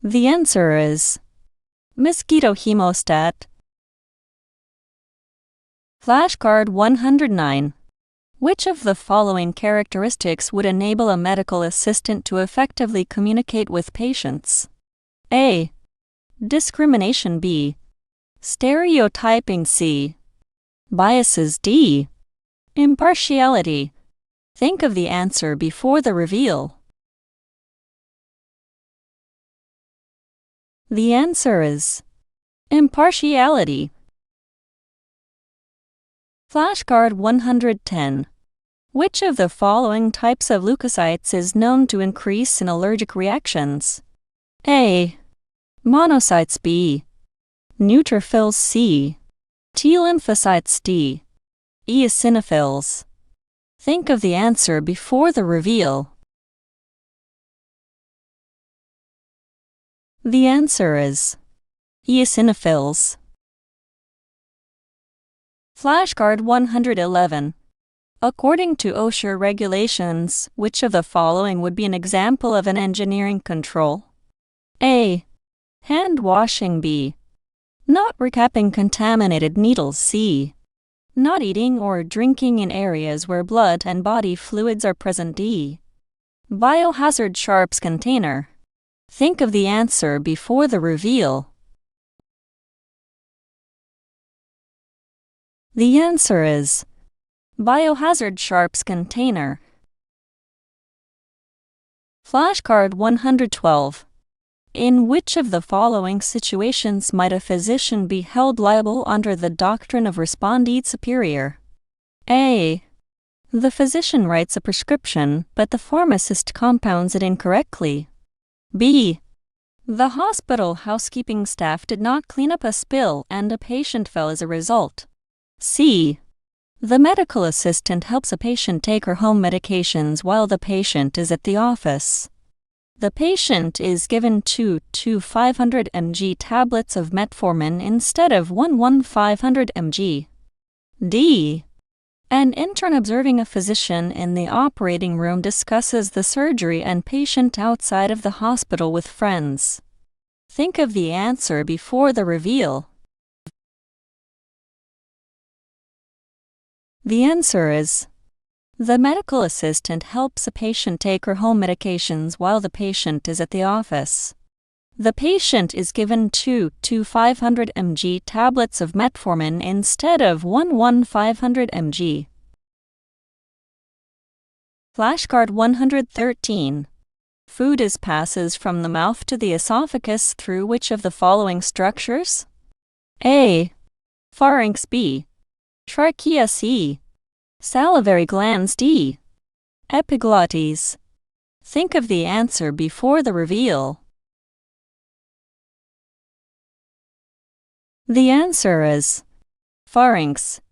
The answer is mosquito hemostat. Flashcard 109. Which of the following characteristics would enable a medical assistant to effectively communicate with patients? A. Discrimination. B. Stereotyping. C. Biases. D. Impartiality. Think of the answer before the reveal. The answer is impartiality. Flashcard 110. Which of the following types of leukocytes is known to increase in allergic reactions? A. Monocytes. B. Neutrophils. C. T lymphocytes. D. Eosinophils. Think of the answer before the reveal. The answer is eosinophils. Flashcard 111. According to OSHA regulations, which of the following would be an example of an engineering control? A. Hand washing. B. Not recapping contaminated needles. C. Not eating or drinking in areas where blood and body fluids are present. D. Biohazard sharps container. Think of the answer before the reveal. The answer is biohazard sharps container. Flashcard 112. In which of the following situations might a physician be held liable under the doctrine of respondeat superior? A. The physician writes a prescription, but the pharmacist compounds it incorrectly. B. The hospital housekeeping staff did not clean up a spill and a patient fell as a result. C. The medical assistant helps a patient take her home medications while the patient is at the office. The patient is given 2 500 mg tablets of metformin instead of 500 mg. D. An intern observing a physician in the operating room discusses the surgery and patient outside of the hospital with friends. Think of the answer before the reveal. The answer is the medical assistant helps a patient take her home medications while the patient is at the office. The patient is given 2 500 mg tablets of metformin instead of 500 mg. Flashcard 113. Food passes from the mouth to the esophagus through which of the following structures? A. Pharynx. B. Trachea. C. Salivary glands. D. Epiglottis. Think of the answer before the reveal. The answer is pharynx.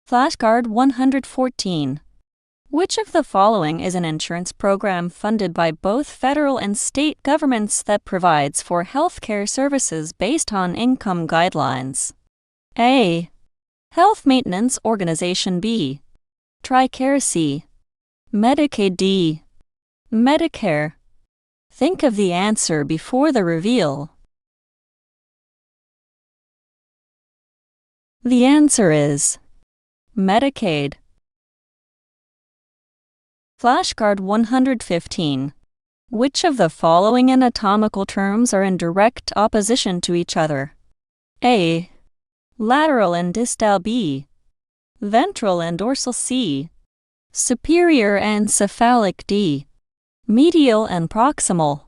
Flashcard 114. Which of the following is an insurance program funded by both federal and state governments that provides for healthcare services based on income guidelines? A. Health Maintenance Organization. B. TRICARE. C. Medicaid. D. Medicare. Think of the answer before the reveal. The answer is Medicaid. Flashcard 115. Which of the following anatomical terms are in direct opposition to each other? A. Lateral and distal. B. Ventral and dorsal. C. Superior and cephalic. D. Medial and proximal.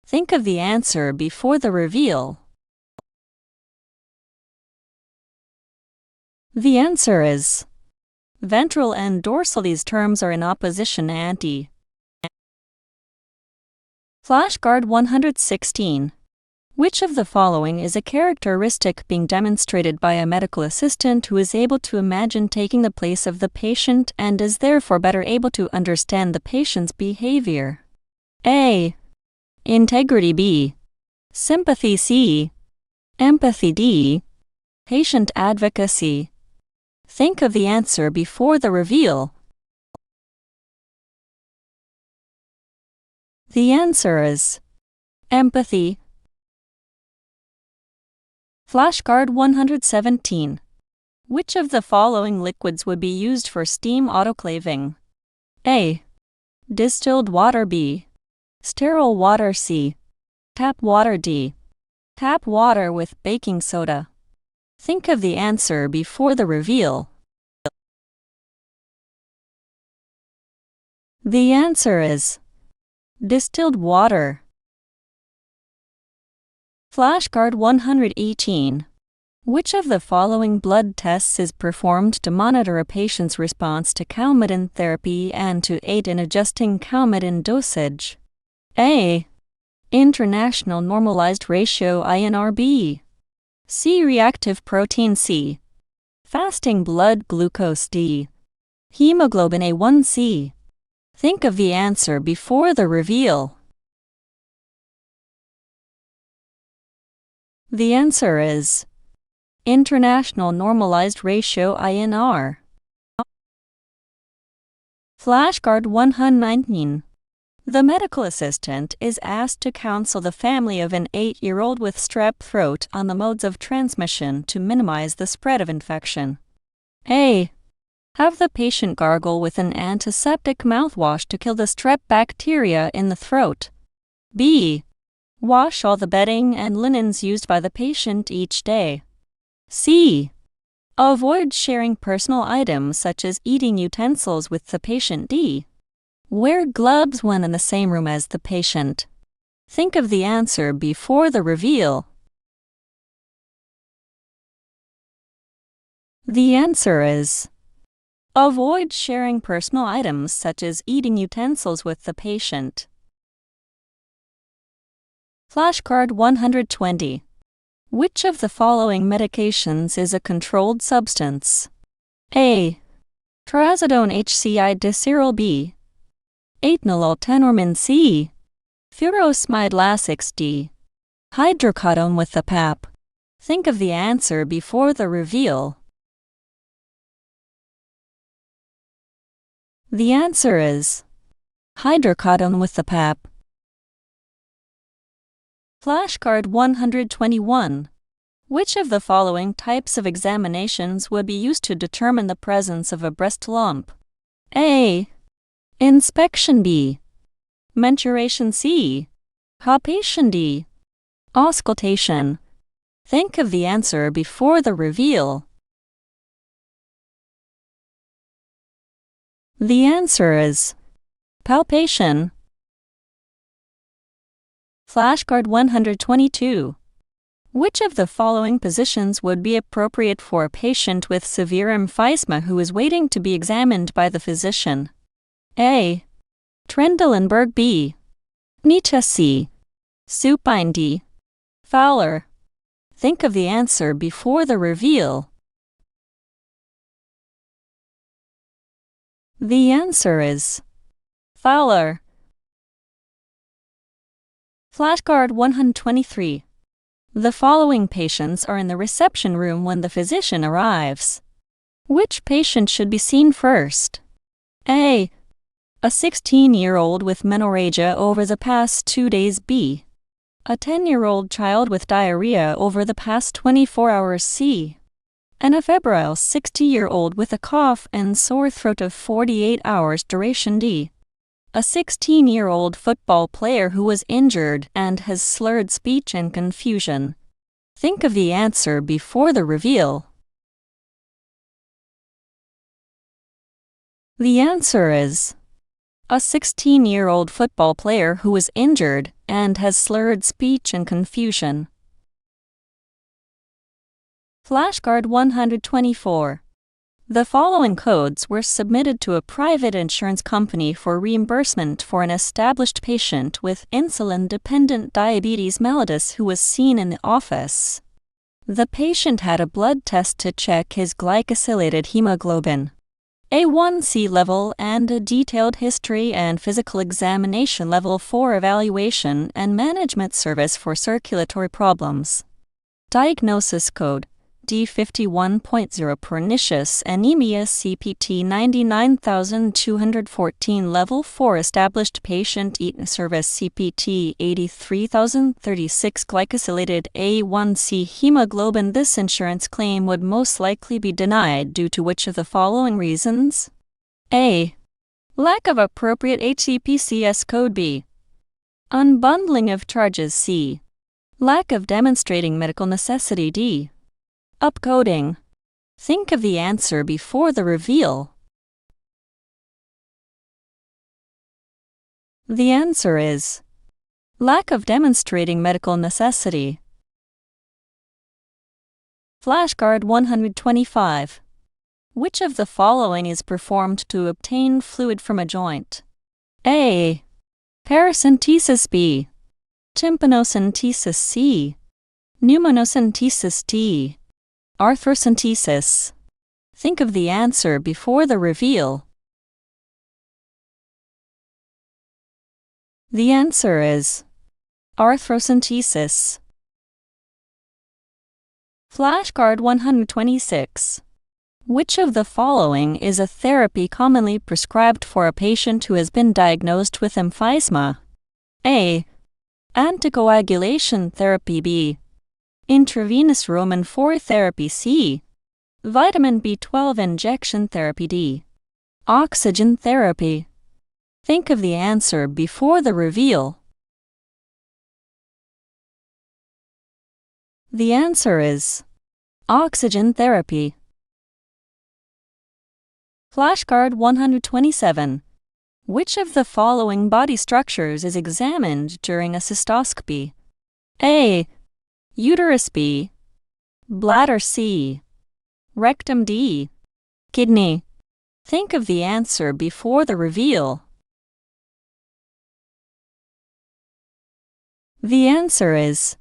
Think of the answer before the reveal. The answer is ventral and dorsal. These terms are in opposition. Anti. Flashcard 116. Which of the following is a characteristic being demonstrated by a medical assistant who is able to imagine taking the place of the patient and is therefore better able to understand the patient's behavior? A. Integrity. B. Sympathy. C. Empathy. D. Patient advocacy. Think of the answer before the reveal. The answer is empathy. Flashcard 117. Which of the following liquids would be used for steam autoclaving? A. Distilled water. B. Sterile water. C. Tap water. D. Tap water with baking soda. Think of the answer before the reveal. The answer is distilled water. Flashcard 118. Which of the following blood tests is performed to monitor a patient's response to Coumadin therapy and to aid in adjusting Coumadin dosage? A. International Normalized Ratio INRB. C-reactive protein. C. Fasting blood glucose. D. Hemoglobin A1C. Think of the answer before the reveal. The answer is International Normalized Ratio INR. Flashcard 119. The medical assistant is asked to counsel the family of an 8-year-old with strep throat on the modes of transmission to minimize the spread of infection. A. Have the patient gargle with an antiseptic mouthwash to kill the strep bacteria in the throat. B. Wash all the bedding and linens used by the patient each day. C. Avoid sharing personal items such as eating utensils with the patient. D. Wear gloves when in the same room as the patient. Think of the answer before the reveal. The answer is avoid sharing personal items such as eating utensils with the patient. Flashcard 120. Which of the following medications is a controlled substance? A. Trazodone HCl diceryl. B. Atenolol tenormin. C. Furosemide Lasix. D. Hydrocodone with the PAP. Think of the answer before the reveal. The answer is hydrocodone with the PAP. Flashcard 121. Which of the following types of examinations would be used to determine the presence of a breast lump? A. Inspection. B. Mensuration. C. Palpation. D. Auscultation. Think of the answer before the reveal. The answer is palpation. Flashcard 122. Which of the following positions would be appropriate for a patient with severe emphysema who is waiting to be examined by the physician? A. Trendelenburg. B. Nietzsche. C. Supine. D. Fowler. Think of the answer before the reveal. The answer is Fowler. Flashcard 123. The following patients are in the reception room when the physician arrives. Which patient should be seen first? A. A 16-year-old with menorrhagia over the past 2 days. B. A 10-year-old child with diarrhea over the past 24 hours. C. And a febrile 60-year-old with a cough and sore throat of 48 hours duration. D. A 16-year-old football player who was injured and has slurred speech and confusion. Think of the answer before the reveal. The answer is a 16-year-old football player who was injured and has slurred speech and confusion. Flashcard 124. The following codes were submitted to a private insurance company for reimbursement for an established patient with insulin-dependent diabetes mellitus who was seen in the office. The patient had a blood test to check his glycosylated hemoglobin A1C level and a detailed history and physical examination level 4 evaluation and management service for circulatory problems. Diagnosis code D51.0 Pernicious anemia CPT 99214 Level 4 Established Patient Eating Service CPT 83036 Glycosylated A1C Hemoglobin. This insurance claim would most likely be denied due to which of the following reasons? A. Lack of appropriate HCPCS code. B. Unbundling of charges. C. Lack of demonstrating medical necessity. D. Upcoding. Think of the answer before the reveal. The answer is lack of demonstrating medical necessity. Flashcard 125. Which of the following is performed to obtain fluid from a joint? A. Paracentesis. B. Tympanocentesis. C. Pneumonocentesis. D. Arthrocentesis. Think of the answer before the reveal. The answer is arthrocentesis. Flashcard 126. Which of the following is a therapy commonly prescribed for a patient who has been diagnosed with emphysema? A. Anticoagulation therapy. B. Intravenous Roman 4 therapy. C. Vitamin B12 injection therapy. D. Oxygen therapy. Think of the answer before the reveal. The answer is oxygen therapy. Flashcard 127. Which of the following body structures is examined during a cystoscopy? A. Uterus. B. Bladder. C. Rectum. D. Kidney. Think of the answer before the reveal. The answer is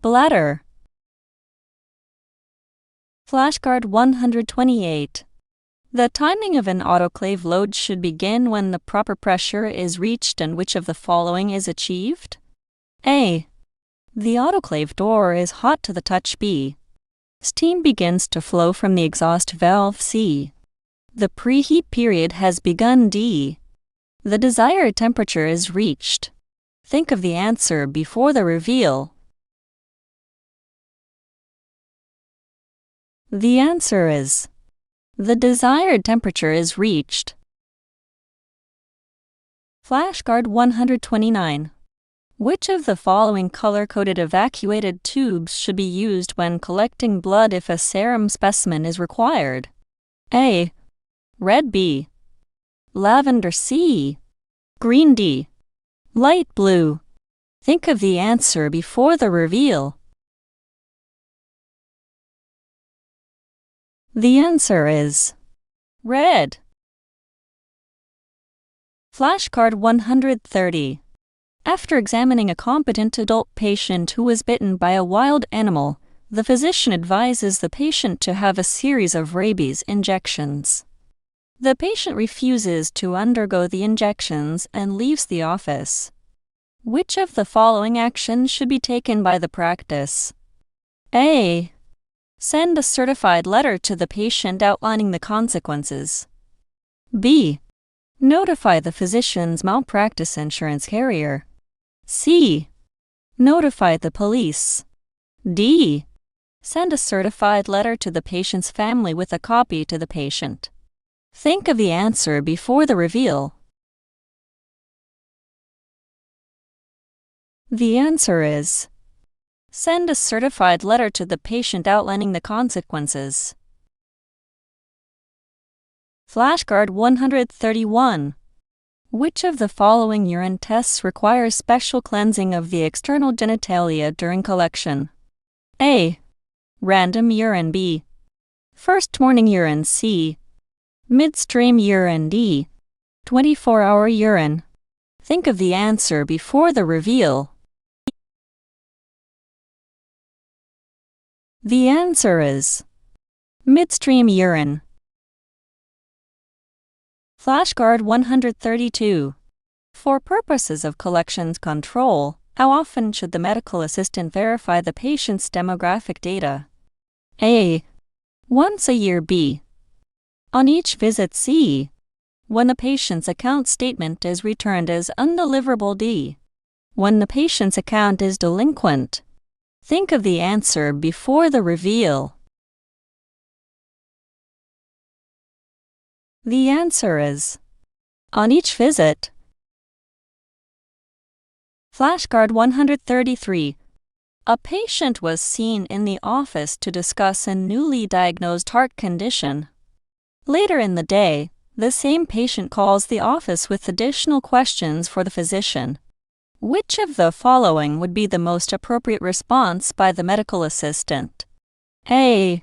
bladder. Flashcard 128. The timing of an autoclave load should begin when the proper pressure is reached and which of the following is achieved? A. The autoclave door is hot to the touch. B. Steam begins to flow from the exhaust valve. C. The preheat period has begun. D. The desired temperature is reached. Think of the answer before the reveal. The answer is the desired temperature is reached. Flashcard 129. Which of the following color-coded evacuated tubes should be used when collecting blood if a serum specimen is required? A. Red. B. Lavender. C. Green. D. Light blue. Think of the answer before the reveal. The answer is red. Flashcard 130. After examining a competent adult patient who was bitten by a wild animal, the physician advises the patient to have a series of rabies injections. The patient refuses to undergo the injections and leaves the office. Which of the following actions should be taken by the practice? A. Send a certified letter to the patient outlining the consequences. B. Notify the physician's malpractice insurance carrier. C. Notify the police. D. Send a certified letter to the patient's family with a copy to the patient. Think of the answer before the reveal. The answer is send a certified letter to the patient outlining the consequences. Flashcard 131. Which of the following urine tests requires special cleansing of the external genitalia during collection? A. Random urine. B. First morning urine. C. Midstream urine. D. 24-hour urine. Think of the answer before the reveal. The answer is midstream urine. Flashcard 132. For purposes of collections control, how often should the medical assistant verify the patient's demographic data? A. Once a year. B. On each visit. C. When the patient's account statement is returned as undeliverable. D. When the patient's account is delinquent. Think of the answer before the reveal. The answer is on each visit. Flashcard 133. A patient was seen in the office to discuss a newly diagnosed heart condition. Later in the day, the same patient calls the office with additional questions for the physician. Which of the following would be the most appropriate response by the medical assistant? A.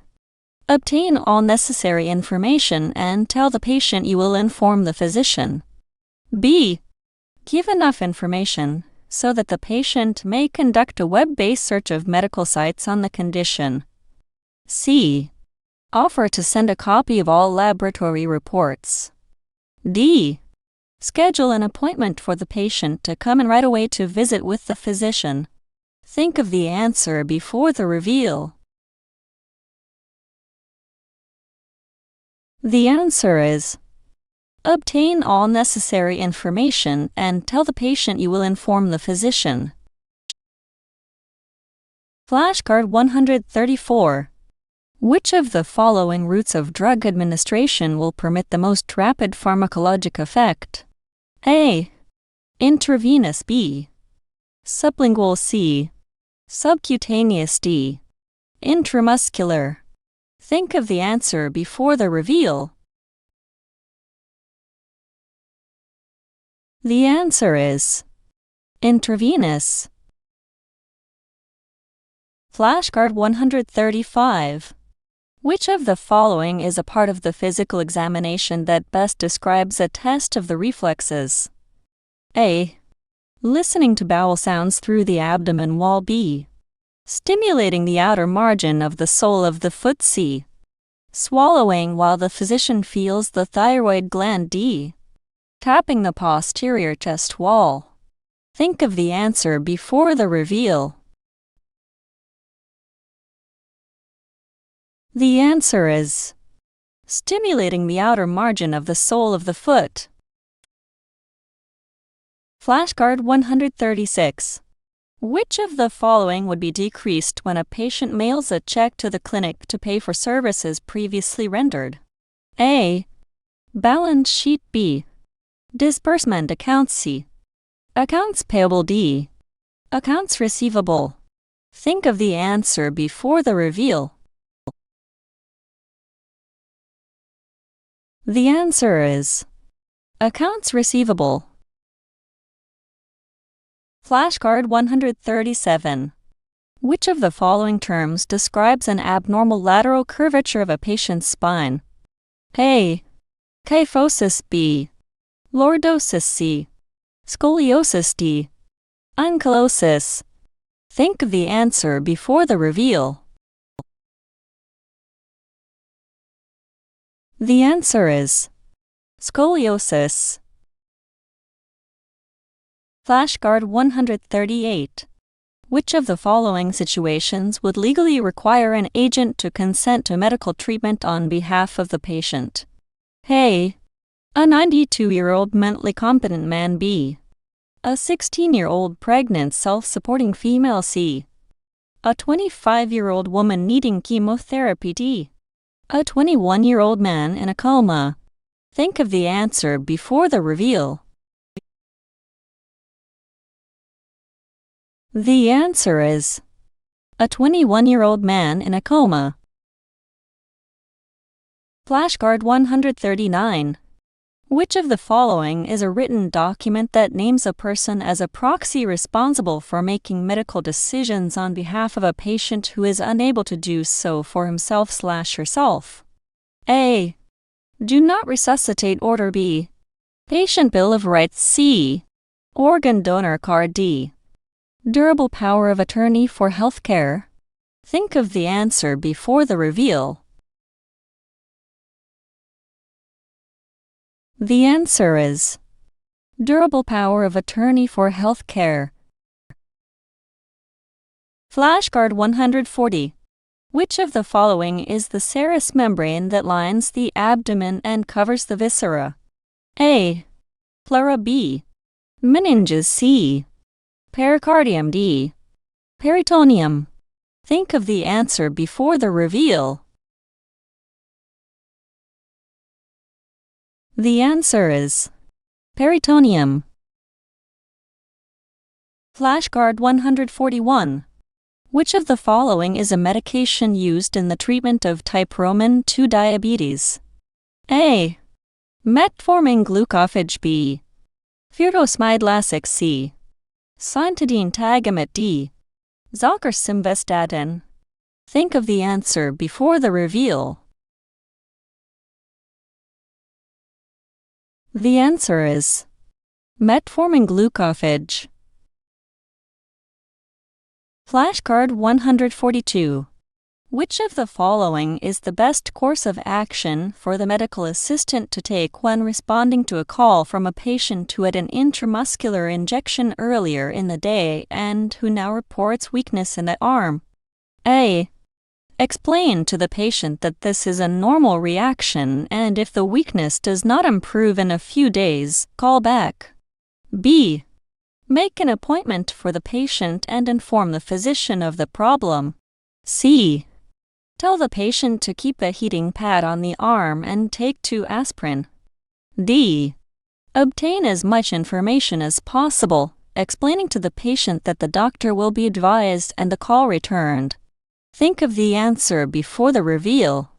Obtain all necessary information and tell the patient you will inform the physician. B. Give enough information so that the patient may conduct a web-based search of medical sites on the condition. C. Offer to send a copy of all laboratory reports. D. Schedule an appointment for the patient to come in right away to visit with the physician. Think of the answer before the reveal. The answer is obtain all necessary information and tell the patient you will inform the physician. Flashcard 134. Which of the following routes of drug administration will permit the most rapid pharmacologic effect? A. Intravenous. B. Sublingual. C. Subcutaneous. D. Intramuscular. Think of the answer before the reveal. The answer is intravenous. Flashcard 135. Which of the following is a part of the physical examination that best describes a test of the reflexes? A. Listening to bowel sounds through the abdomen wall. B. Stimulating the outer margin of the sole of the foot. C. Swallowing while the physician feels the thyroid gland. D. Tapping the posterior chest wall. Think of the answer before the reveal. The answer is stimulating the outer margin of the sole of the foot. Flashcard 136. Which of the following would be decreased when a patient mails a check to the clinic to pay for services previously rendered? A. Balance sheet. B. Disbursement account. C. Accounts payable. D. Accounts receivable. Think of the answer before the reveal. The answer is accounts receivable. Flashcard 137. Which of the following terms describes an abnormal lateral curvature of a patient's spine? A. Kyphosis. B. Lordosis. C. Scoliosis. D. Ankylosis. Think of the answer before the reveal. The answer is scoliosis. Flashcard 138. Which of the following situations would legally require an agent to consent to medical treatment on behalf of the patient? A. A 92-year-old mentally competent man. B. A 16-year-old pregnant self-supporting female. C. A 25-year-old woman needing chemotherapy. D. A 21-year-old man in a coma. Think of the answer before the reveal. The answer is a 21-year-old man in a coma. Flashcard 139. Which of the following is a written document that names a person as a proxy responsible for making medical decisions on behalf of a patient who is unable to do so for himself/herself? A. Do not resuscitate order. B. Patient Bill of Rights. C. Organ donor card. D. Durable power of attorney for healthcare. Think of the answer before the reveal. The answer is durable power of attorney for healthcare. Flashcard 140. Which of the following is the serous membrane that lines the abdomen and covers the viscera? A. Pleura B. Meninges C. Pericardium D. Peritoneum. Think of the answer before the reveal. The answer is peritoneum. Flashcard 141. Which of the following is a medication used in the treatment of type Roman 2 diabetes? A. Metformin glucophage B. Furosemide Lasix C. Cytidine tagamet D. Zoker simvastatin. Think of the answer before the reveal. The answer is metformin glucophage. Flashcard 142. Which of the following is the best course of action for the medical assistant to take when responding to a call from a patient who had an intramuscular injection earlier in the day and who now reports weakness in the arm? A. Explain to the patient that this is a normal reaction and if the weakness does not improve in a few days, call back. B. Make an appointment for the patient and inform the physician of the problem. C. Tell the patient to keep a heating pad on the arm and take 2 aspirin. D. Obtain as much information as possible, explaining to the patient that the doctor will be advised and the call returned. Think of the answer before the reveal.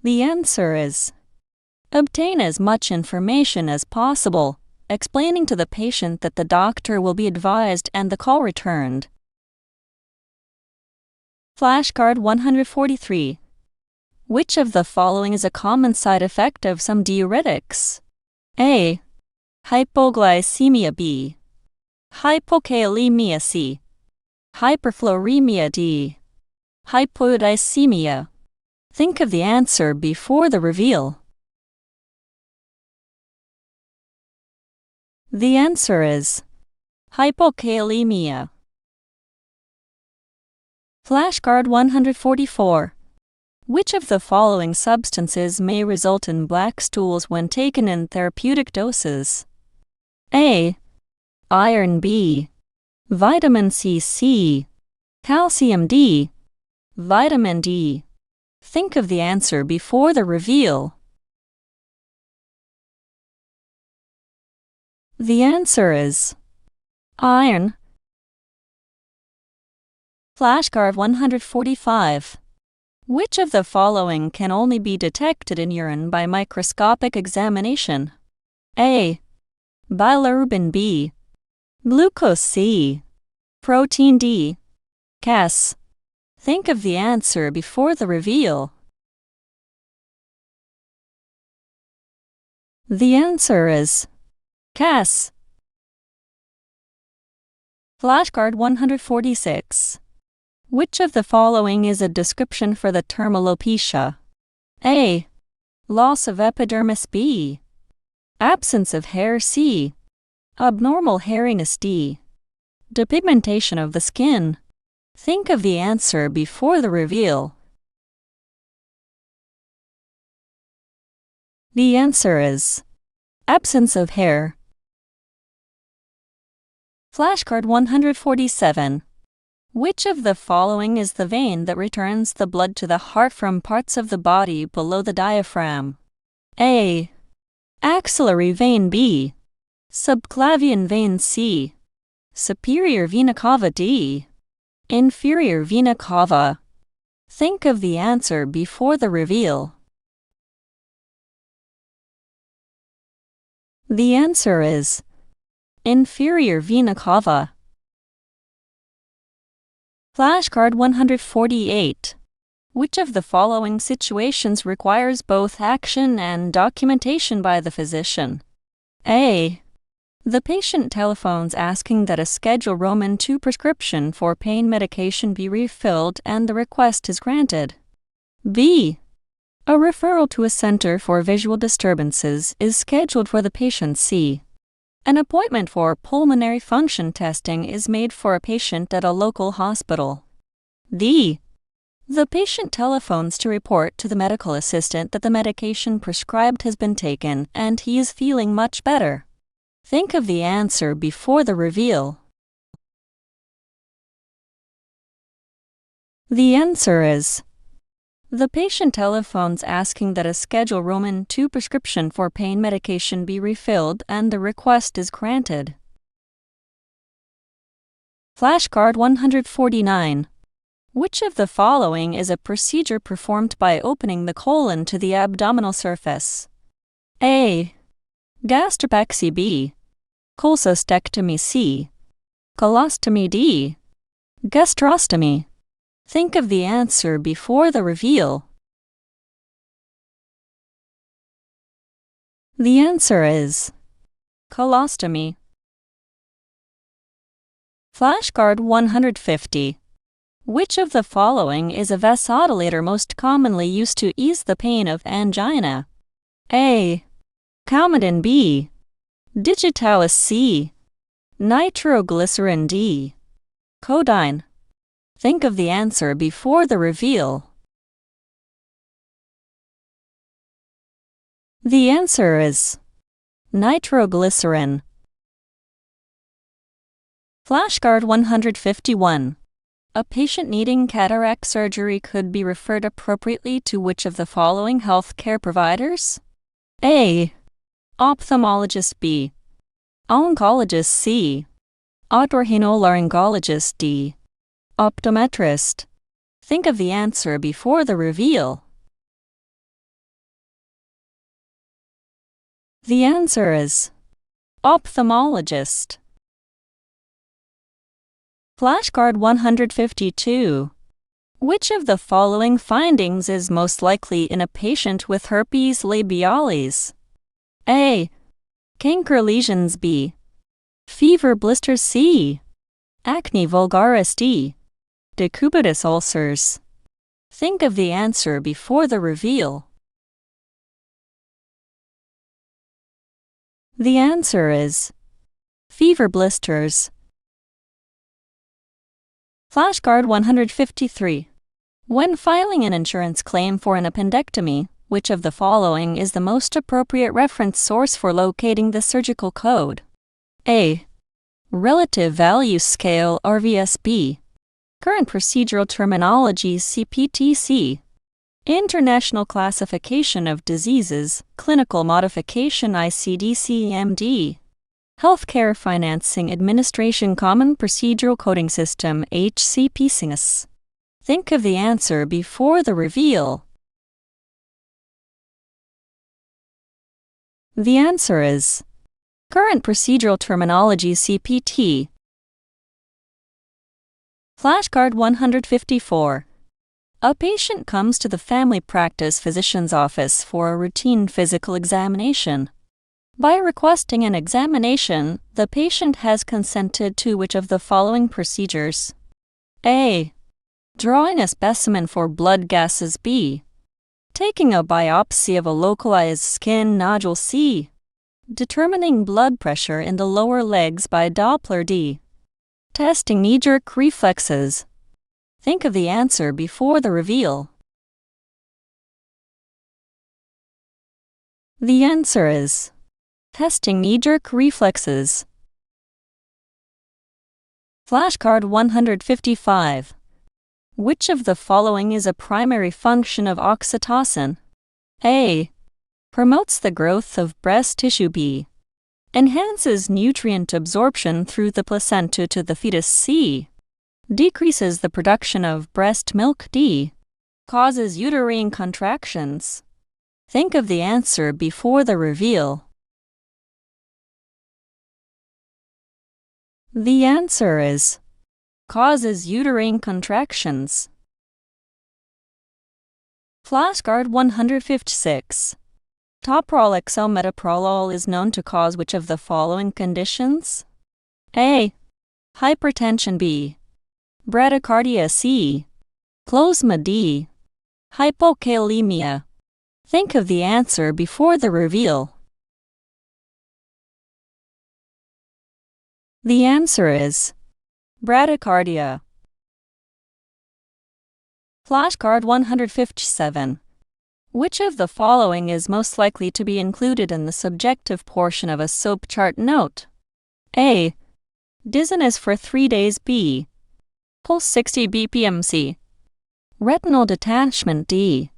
The answer is obtain as much information as possible, explaining to the patient that the doctor will be advised and the call returned. Flashcard 143. Which of the following is a common side effect of some diuretics? A. Hypoglycemia B. Hypokalemia C. Hyperfluoremia D. Hypodicemia. Think of the answer before the reveal. The answer is hypokalemia. Flashcard 144. Which of the following substances may result in black stools when taken in therapeutic doses? A. Iron B. Vitamin C, calcium D. Vitamin D. Think of the answer before the reveal. The answer is iron. Flashcard 145. Which of the following can only be detected in urine by microscopic examination? A. Bilirubin B. Glucose C. Protein D. Cas. Think of the answer before the reveal. The answer is Cas. Flashcard 146. Which of the following is a description for the term alopecia? A. Loss of epidermis B. Absence of hair C. Abnormal hairiness D. Depigmentation of the skin. Think of the answer before the reveal. The answer is absence of hair. Flashcard 147. Which of the following is the vein that returns the blood to the heart from parts of the body below the diaphragm? A. Axillary vein B. Subclavian vein C. Superior vena cava D. Inferior vena cava. Think of the answer before the reveal. The answer is inferior vena cava. Flashcard 148. Which of the following situations requires both action and documentation by the physician? A. The patient telephones asking that a Schedule Roman 2 prescription for pain medication be refilled and the request is granted. B. A referral to a center for visual disturbances is scheduled for the patient C. An appointment for pulmonary function testing is made for a patient at a local hospital. D. The patient telephones to report to the medical assistant that the medication prescribed has been taken and he is feeling much better. Think of the answer before the reveal. The answer is: the patient telephones asking that a Schedule Roman II prescription for pain medication be refilled and the request is granted. Flashcard 149. Which of the following is a procedure performed by opening the colon to the abdominal surface? A. Gastropexy. B. Cholecystectomy. C. Colostomy. D. Gastrostomy. Think of the answer before the reveal. The answer is colostomy. Flashcard 150. Which of the following is a vasodilator most commonly used to ease the pain of angina? A. Coumadin. B. Digitalis. C. Nitroglycerin. D. Codeine. Think of the answer before the reveal. The answer is nitroglycerin. Flashcard 151. A patient needing cataract surgery could be referred appropriately to which of the following health care providers? A. Ophthalmologist. B. Oncologist. C. Otorhinolaryngologist. D. Optometrist. Think of the answer before the reveal. The answer is ophthalmologist. Flashcard 152. Which of the following findings is most likely in a patient with herpes labialis? A. Canker lesions. B. Fever blisters. C. Acne vulgaris. D. Decubitus ulcers. Think of the answer before the reveal. The answer is fever blisters. Flashcard 153. When filing an insurance claim for an appendectomy, which of the following is the most appropriate reference source for locating the surgical code? A. Relative Value Scale RVSB. Current Procedural Terminology CPTC. International Classification of Diseases, Clinical Modification ICD-CMD. Healthcare Financing Administration Common Procedural Coding System HCPCS. Think of the answer before the reveal. The answer is Current Procedural Terminology CPT. Flashcard 154. A patient comes to the family practice physician's office for a routine physical examination. By requesting an examination, the patient has consented to which of the following procedures? A. Drawing a specimen for blood gases. B. Taking a biopsy of a localized skin nodule. C. Determining blood pressure in the lower legs by Doppler. D. Testing knee-jerk reflexes. Think of the answer before the reveal. The answer is testing knee-jerk reflexes. Flashcard 155. Which of the following is a primary function of oxytocin? A. Promotes the growth of breast tissue. B. Enhances nutrient absorption through the placenta to the fetus. C. Decreases the production of breast milk. D. Causes uterine contractions. Think of the answer before the reveal. The answer is causes uterine contractions. Flashcard 156. Toprol-XL metoprolol is known to cause which of the following conditions? A. Hypertension. B. Bradycardia. C. Closma. D. Hypokalemia. Think of the answer before the reveal. The answer is bradycardia. Flashcard 157. Which of the following is most likely to be included in the subjective portion of a SOAP chart note? A. Dizziness for 3 days. B. Pulse 60 bpm. C. Retinal detachment. D.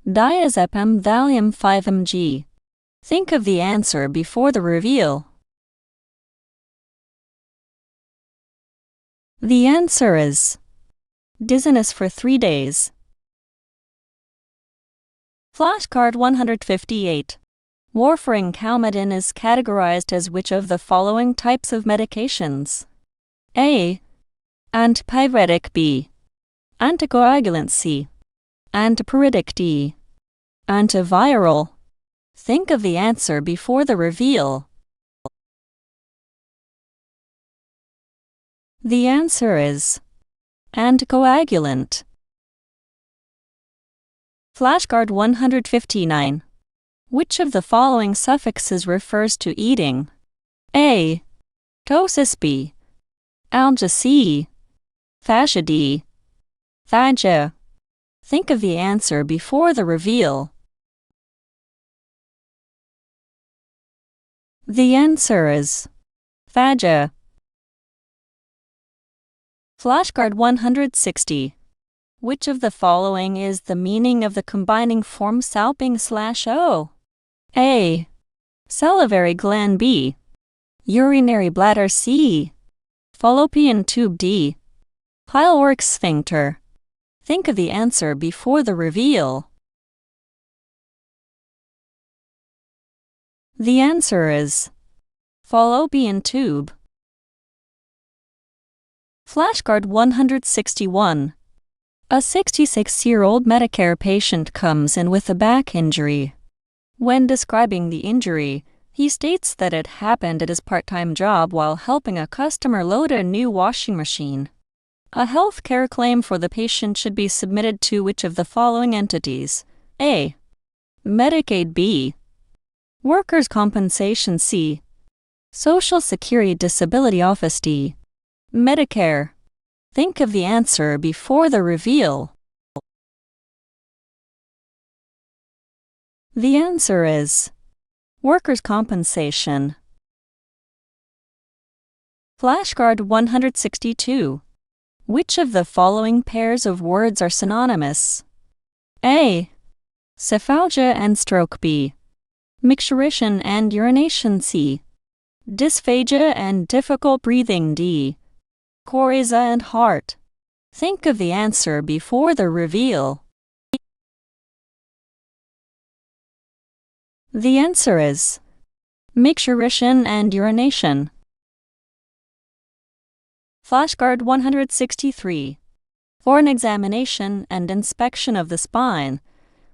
Diazepam Valium 5 mg. Think of the answer before the reveal. The answer is dizziness for 3 days. Flashcard 158. Warfarin Calmidin is categorized as which of the following types of medications? A. Antipyretic. B. Anticoagulant. C. Antipyretic. D. Antiviral. Think of the answer before the reveal. The answer is anticoagulant. Flashcard 159. Which of the following suffixes refers to eating? A. Ptosis. B. Alga. C. Fascia. D. Phagia. Think of the answer before the reveal. The answer is phagia. Flashcard 160. Which of the following is the meaning of the combining form salping/O? A. Salivary gland. B. Urinary bladder. C. Fallopian tube. D. Pyloric sphincter. Think of the answer before the reveal. The answer is fallopian tube. Flashcard 161. A 66-year-old Medicare patient comes in with a back injury. When describing the injury, he states that it happened at his part-time job while helping a customer load a new washing machine. A health care claim for the patient should be submitted to which of the following entities? A. Medicaid. B. Workers' Compensation. C. Social Security Disability Office. D. Medicare. Think of the answer before the reveal. The answer is workers' compensation. Flashcard 162. Which of the following pairs of words are synonymous? A. Cephalgia and stroke. B. Micturition and urination. C. Dysphagia and difficult breathing. D. Coryza and heart. Think of the answer before the reveal. The answer is micturition and urination. Flashcard 163. For an examination and inspection of the spine,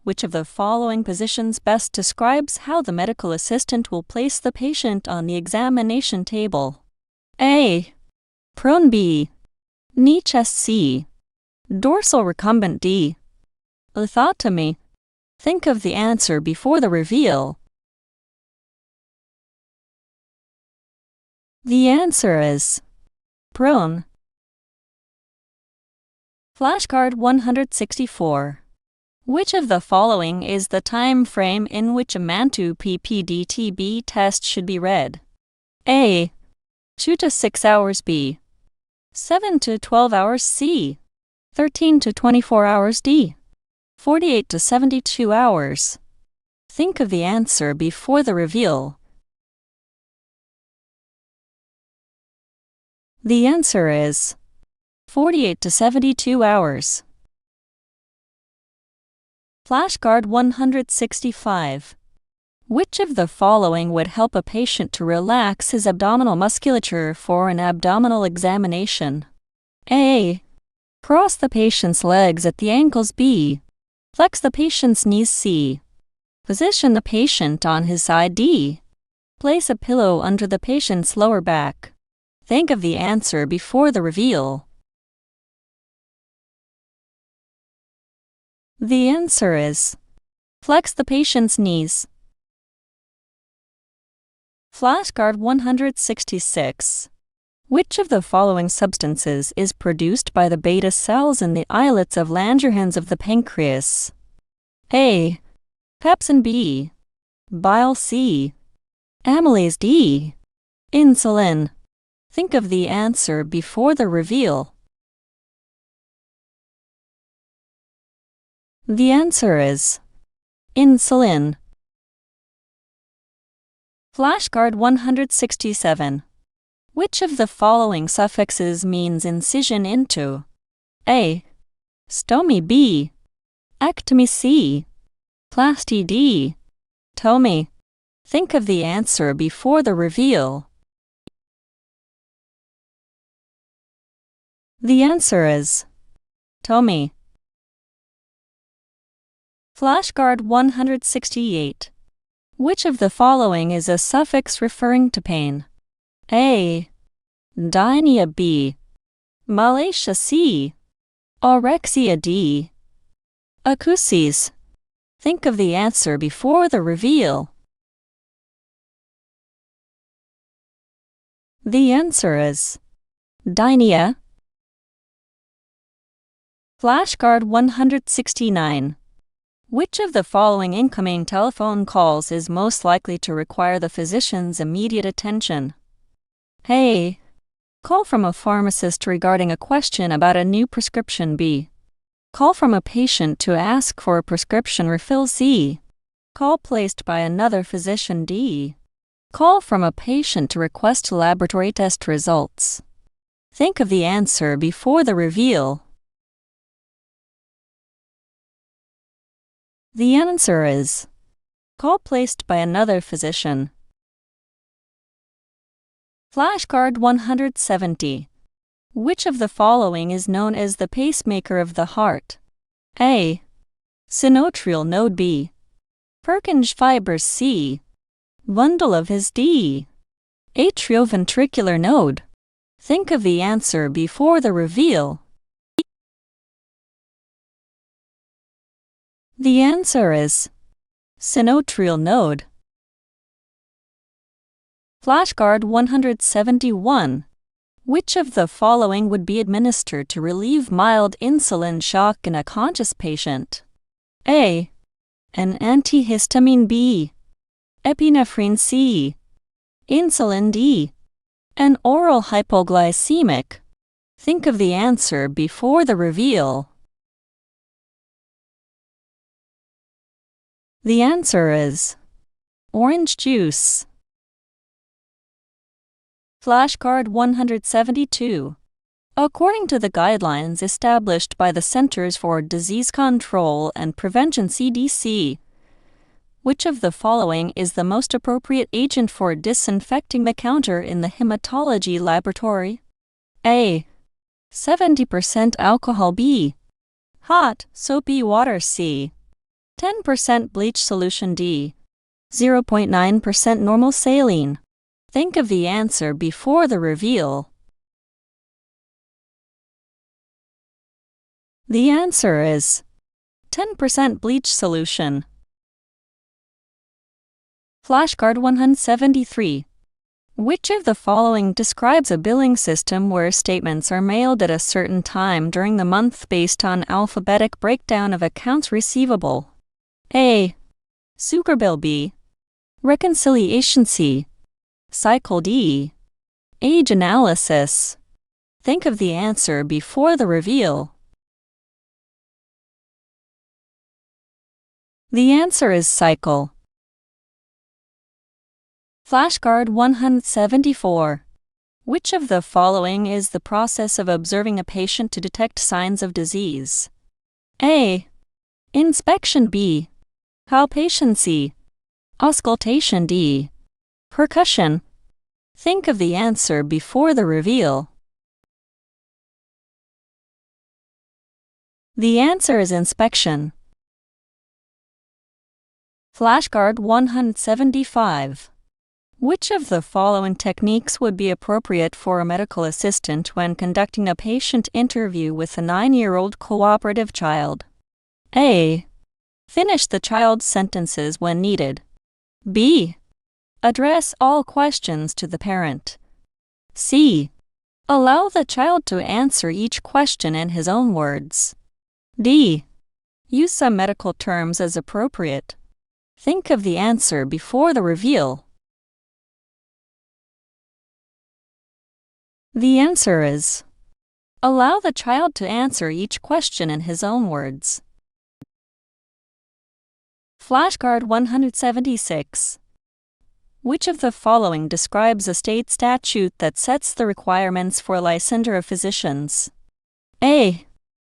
which of the following positions best describes how the medical assistant will place the patient on the examination table? A. Prone. B. Knee chest. C. Dorsal recumbent. D. Lithotomy. Think of the answer before the reveal. The answer is prone. Flashcard 164. Which of the following is the time frame in which a Mantoux PPD-TB test should be read? A. 2 to 6 hours. B. 7 to 12 hours. C. 13 to 24 hours. D. 48 to 72 hours. Think of the answer before the reveal. The answer is 48 to 72 hours. Flashcard 165. Which of the following would help a patient to relax his abdominal musculature for an abdominal examination? A. Cross the patient's legs at the ankles. B. Flex the patient's knees. C. Position the patient on his side. D. Place a pillow under the patient's lower back. Think of the answer before the reveal. The answer is flex the patient's knees. Flashcard 166. Which of the following substances is produced by the beta cells in the islets of Langerhans of the pancreas? A. Pepsin B. Bile C. Amylase D. Insulin. Think of the answer before the reveal. The answer is insulin. Flashcard 167. Which of the following suffixes means incision into? A. Stomy B. Ectomy C. Plasty D. Tomy. Think of the answer before the reveal. The answer is tomy. Flashcard 168. Which of the following is a suffix referring to pain? A. Dynia B. Malacia C. Orexia D. Acousis. Think of the answer before the reveal. The answer is dynia. Flashcard 169. Which of the following incoming telephone calls is most likely to require the physician's immediate attention? A. Call from a pharmacist regarding a question about a new prescription. B. Call from a patient to ask for a prescription refill. C. Call placed by another physician. D. Call from a patient to request laboratory test results. Think of the answer before the reveal. The answer is call placed by another physician. Flashcard 170. Which of the following is known as the pacemaker of the heart? A. Sinoatrial node. B. Purkinje fibers. C. Bundle of His. D. Atrioventricular node. Think of the answer before the reveal. The answer is sinoatrial node. Flashcard 171. Which of the following would be administered to relieve mild insulin shock in a conscious patient? A. An antihistamine. B. Epinephrine. C. Insulin. D. An oral hypoglycemic. Think of the answer before the reveal. The answer is orange juice. Flashcard 172. According to the guidelines established by the Centers for Disease Control and Prevention (CDC), which of the following is the most appropriate agent for disinfecting the counter in the hematology laboratory? A. 70% alcohol. B. Hot, soapy water. C. 10% bleach solution. D. 0.9% normal saline. Think of the answer before the reveal. The answer is 10% bleach solution. Flashcard 173. Which of the following describes a billing system where statements are mailed at a certain time during the month based on alphabetic breakdown of accounts receivable? A. Sucrebill. B. Reconciliation. C. Cycle. D. Age analysis. Think of the answer before the reveal. The answer is cycle. Flashcard 174. Which of the following is the process of observing a patient to detect signs of disease? A. Inspection. B. Palpation. C. Auscultation. D. Percussion. Think of the answer before the reveal. The answer is inspection. Flashcard 175. Which of the following techniques would be appropriate for a medical assistant when conducting a patient interview with a 9-year-old cooperative child? A. Finish the child's sentences when needed. B. Address all questions to the parent. C. Allow the child to answer each question in his own words. D. Use some medical terms as appropriate. Think of the answer before the reveal. The answer is: allow the child to answer each question in his own words. Flashcard 176. Which of the following describes a state statute that sets the requirements for licensure of physicians? A.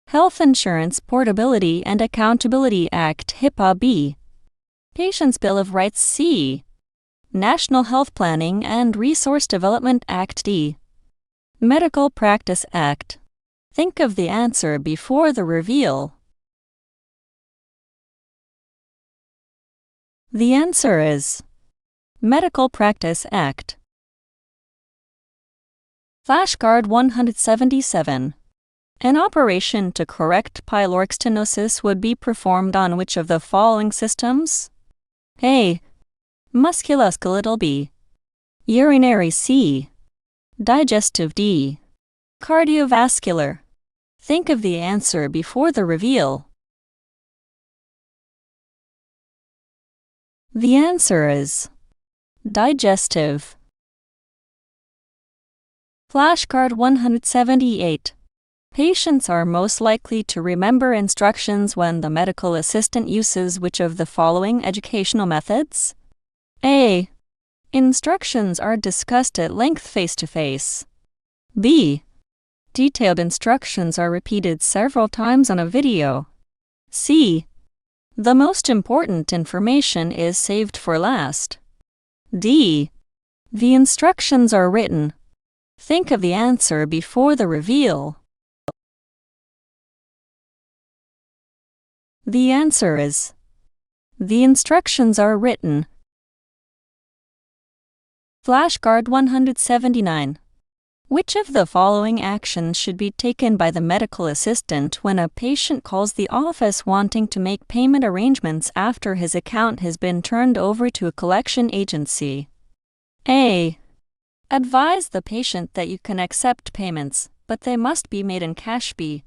Health Insurance Portability and Accountability Act HIPAA. B. Patients' Bill of Rights. C. National Health Planning and Resource Development Act. D. Medical Practice Act. Think of the answer before the reveal. The answer is: Medical Practice Act. Flashcard 177. An operation to correct pyloric stenosis would be performed on which of the following systems? A. Musculoskeletal. B. Urinary. C. Digestive. D. Cardiovascular. Think of the answer before the reveal. The answer is: digestive. Flashcard 178. Patients are most likely to remember instructions when the medical assistant uses which of the following educational methods? A. Instructions are discussed at length face-to-face. B. Detailed instructions are repeated several times on a video. C. The most important information is saved for last. D. The instructions are written. Think of the answer before the reveal. The answer is: the instructions are written. Flashcard 179. Which of the following actions should be taken by the medical assistant when a patient calls the office wanting to make payment arrangements after his account has been turned over to a collection agency? A. Advise the patient that you can accept payments, but they must be made in cash. B.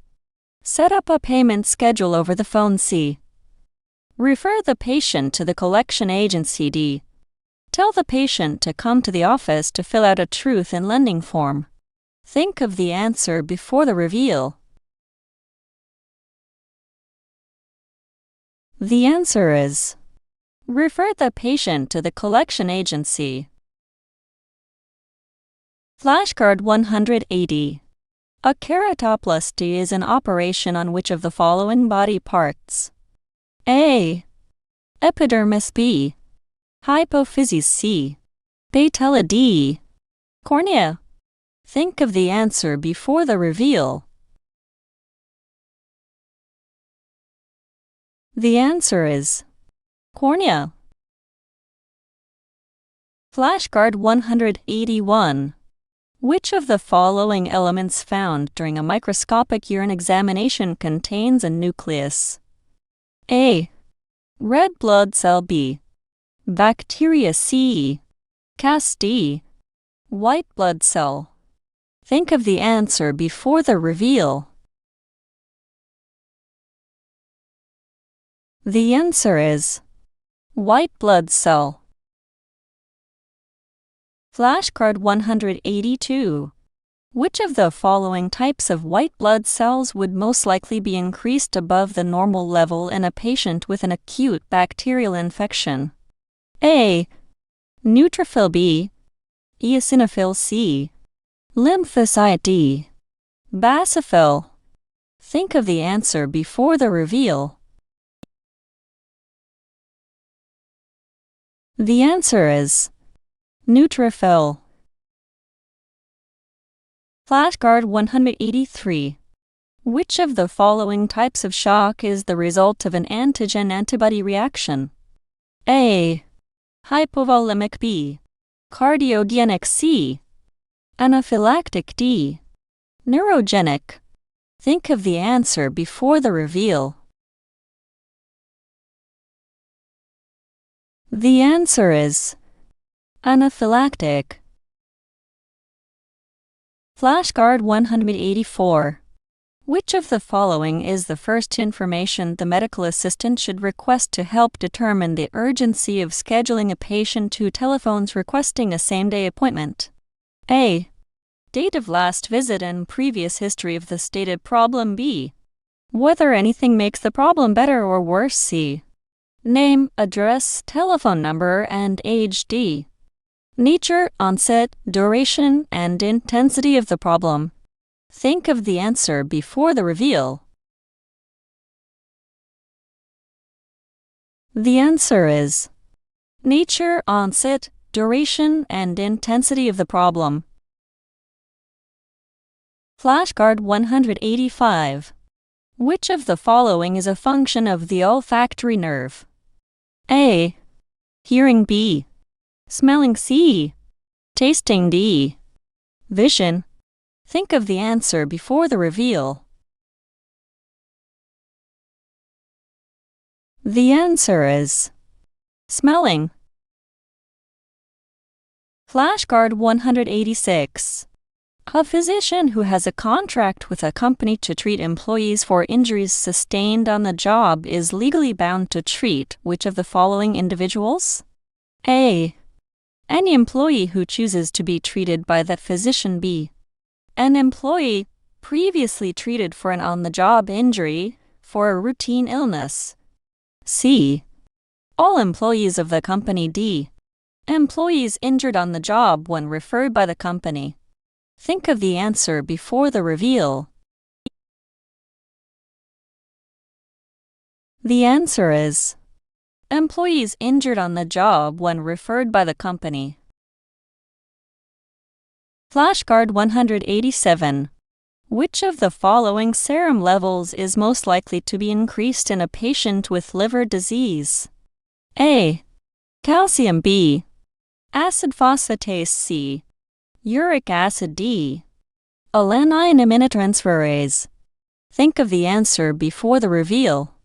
Set up a payment schedule over the phone. C. Refer the patient to the collection agency. D. Tell the patient to come to the office to fill out a truth in lending form. Think of the answer before the reveal. The answer is: refer the patient to the collection agency. Flashcard 180. A keratoplasty is an operation on which of the following body parts? A. Epidermis. B. Hypophysis. C. Patella. D. Cornea. Think of the answer before the reveal. The answer is: cornea. Flashcard 181. Which of the following elements found during a microscopic urine examination contains a nucleus? A. Red blood cell. B. Bacteria. C. Cas. D. White blood cell. Think of the answer before the reveal. The answer is: white blood cell. Flashcard 182. Which of the following types of white blood cells would most likely be increased above the normal level in a patient with an acute bacterial infection? A. Neutrophil. B. Eosinophil. C. Lymphocyte. D. Basophil. Think of the answer before the reveal. The answer is: neutrophil. Flashcard 183. Which of the following types of shock is the result of an antigen-antibody reaction? A. Hypovolemic. B. Cardiogenic. C. Anaphylactic. D. Neurogenic. Think of the answer before the reveal. The answer is: anaphylactic. Flashcard 184. Which of the following is the first information the medical assistant should request to help determine the urgency of scheduling a patient who telephones requesting a same-day appointment? A. Date of last visit and previous history of the stated problem. B. Whether anything makes the problem better or worse. C. Name, address, telephone number, and age. D. Nature, onset, duration, and intensity of the problem. Think of the answer before the reveal. The answer is nature, onset, duration, and intensity of the problem. Flashcard 185. Which of the following is a function of the olfactory nerve? A. Hearing. B. Smelling. C. Tasting. D. Vision. Think of the answer before the reveal. The answer is smelling. Flashcard 186. A physician who has a contract with a company to treat employees for injuries sustained on the job is legally bound to treat which of the following individuals? A. Any employee who chooses to be treated by that physician. B. An employee previously treated for an on-the-job injury for a routine illness. C. All employees of the company. D. Employees injured on the job when referred by the company. Think of the answer before the reveal. The answer is employees injured on the job when referred by the company. Flashcard 187. Which of the following serum levels is most likely to be increased in a patient with liver disease? A. Calcium. B. Acid phosphatase. C. Uric acid. D. Alanine aminotransferase. Think of the answer before the reveal.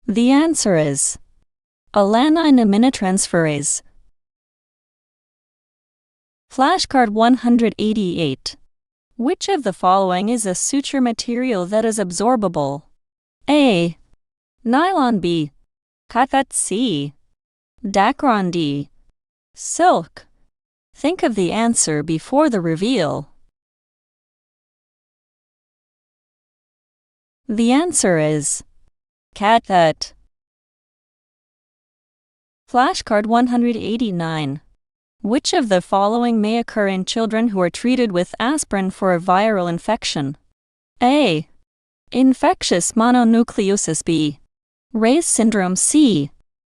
The answer is alanine aminotransferase. Flashcard 188. Which of the following is a suture material that is absorbable? A. Nylon. B. Cotton. C. Dacron. D. Silk. Think of the answer before the reveal. The answer is catgut. Flashcard 189. Which of the following may occur in children who are treated with aspirin for a viral infection? A. Infectious mononucleosis. B. Ray's syndrome. C.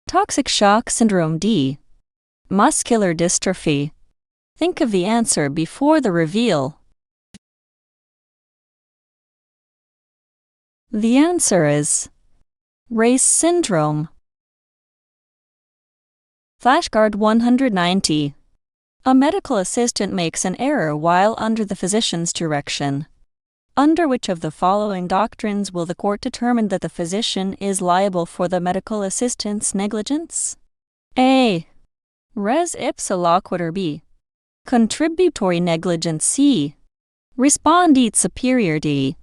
Toxic shock syndrome. D. Muscular dystrophy. Think of the answer before the reveal. The answer is Ray's syndrome. Flashcard 190. A medical assistant makes an error while under the physician's direction. Under which of the following doctrines will the court determine that the physician is liable for the medical assistant's negligence? A. Res ipsa loquitur. B. Contributory negligence. C. Respondit superior. D.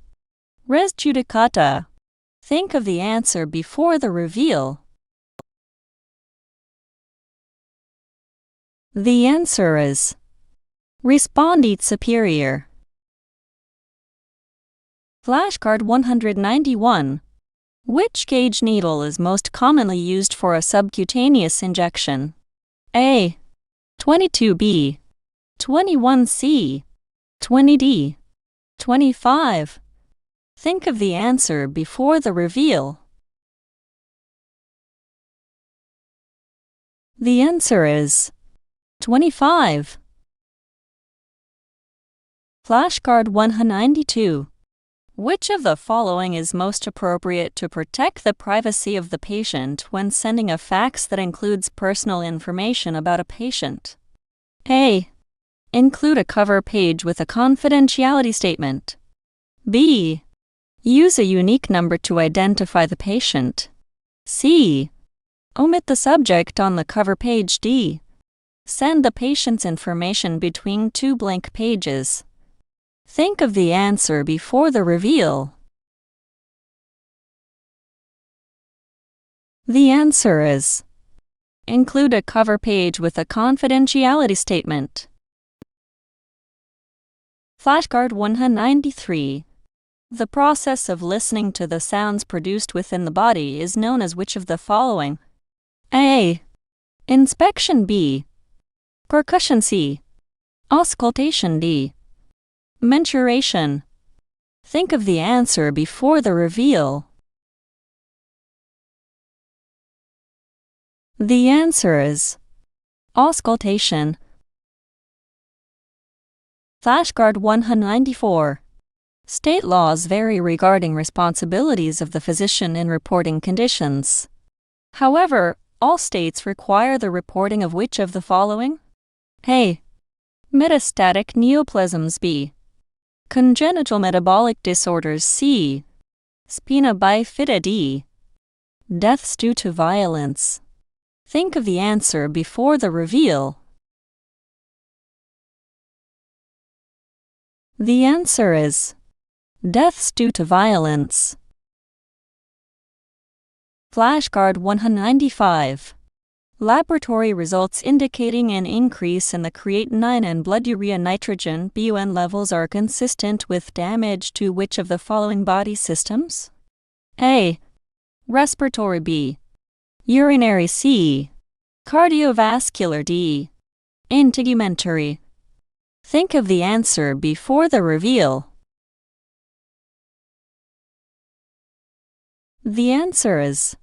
Res judicata. Think of the answer before the reveal. The answer is Respondit superior. Flashcard 191. Which gauge needle is most commonly used for a subcutaneous injection? A. 22B. 21C. 20D. 25. Think of the answer before the reveal. The answer is 25. Flashcard 192. Which of the following is most appropriate to protect the privacy of the patient when sending a fax that includes personal information about a patient? A. Include a cover page with a confidentiality statement. B. Use a unique number to identify the patient. C. Omit the subject on the cover page. D. Send the patient's information between two blank pages. Think of the answer before the reveal. The answer is: include a cover page with a confidentiality statement. Flashcard 193. The process of listening to the sounds produced within the body is known as which of the following? A. Inspection. B. Percussion. C. Auscultation. D. Mensuration. Think of the answer before the reveal. The answer is auscultation. Flashcard 194. State laws vary regarding responsibilities of the physician in reporting conditions. However, all states require the reporting of which of the following? A. Metastatic neoplasms. B. Congenital metabolic disorders. C. Spina bifida. D. Deaths due to violence. Think of the answer before the reveal. The answer is deaths due to violence. Flashcard 195. Laboratory results indicating an increase in the creatinine and blood urea nitrogen (BUN) levels are consistent with damage to which of the following body systems? A. Respiratory. B. Urinary. C. Cardiovascular. D. Integumentary. Think of the answer before the reveal. The answer is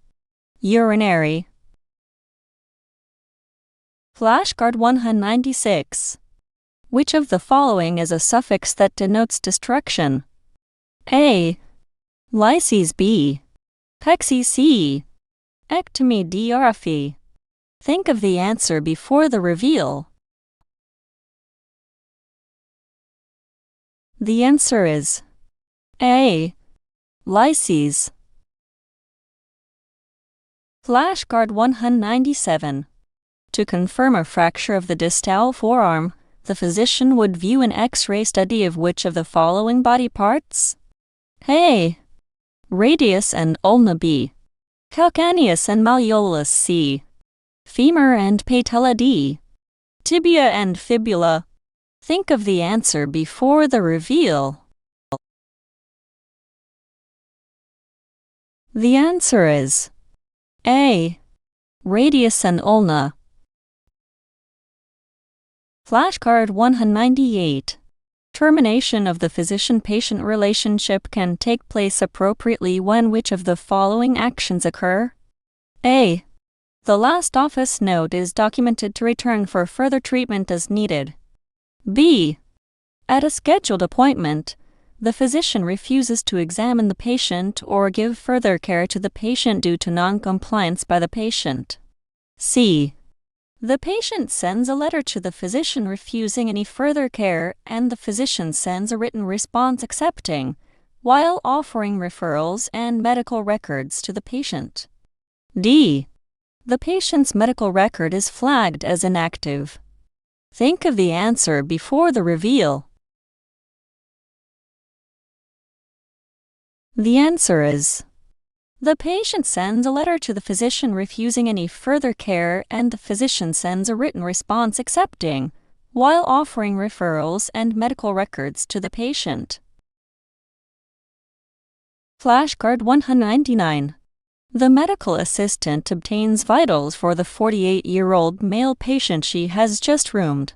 urinary. Flashcard 196. Which of the following is a suffix that denotes destruction? A. Lyces. B. Pexy. C. Ectomy. D. Oraphy. Think of the answer before the reveal. The answer is A. Lyces. Flashcard 197. To confirm a fracture of the distal forearm, the physician would view an X-ray study of which of the following body parts? A. Radius and ulna. B. Calcaneus and malleolus. C. Femur and patella. D. Tibia and fibula. Think of the answer before the reveal. The answer is A. Radius and ulna. Flashcard 198. Termination of the physician-patient relationship can take place appropriately when which of the following actions occur? A. The last office note is documented to return for further treatment as needed. B. At a scheduled appointment, the physician refuses to examine the patient or give further care to the patient due to non-compliance by the patient. C. The patient sends a letter to the physician refusing any further care and the physician sends a written response accepting, while offering referrals and medical records to the patient. D. The patient's medical record is flagged as inactive. Think of the answer before the reveal. The answer is the patient sends a letter to the physician refusing any further care and the physician sends a written response accepting, while offering referrals and medical records to the patient. Flashcard 199. The medical assistant obtains vitals for the 48-year-old male patient she has just roomed.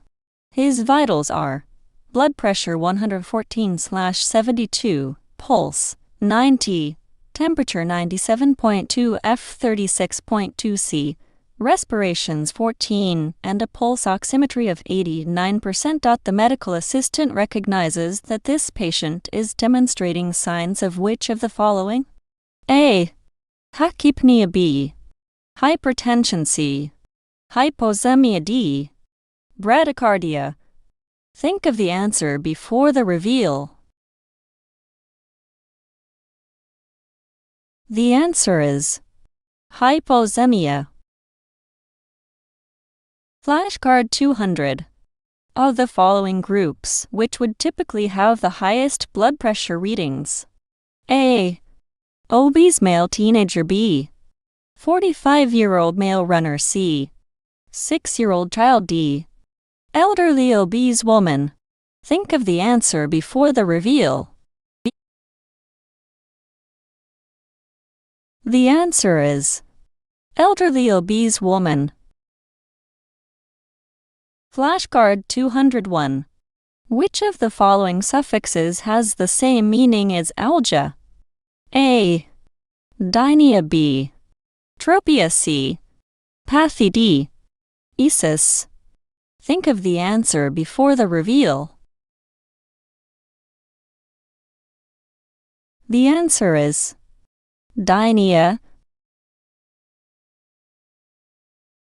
His vitals are blood pressure 114/72, pulse 90, temperature 97.2 F 36.2 C, respirations 14, and a pulse oximetry of 89%. The medical assistant recognizes that this patient is demonstrating signs of which of the following? A. Tachypnea. B. Hypertension. C. Hypoxemia. D. Bradycardia. Think of the answer before the reveal. The answer is hypoxemia. Flashcard 200. Of the following groups, which would typically have the highest blood pressure readings? A. Obese male teenager B. 45-year-old male runner C. 6-year-old child D. Elderly obese woman. Think of the answer before the reveal. The answer is elderly obese woman. Flashcard 201. Which of the following suffixes has the same meaning as alga? A. Dynia B. Tropia C. Pathy D. Isis. Think of the answer before the reveal. The answer is Dynia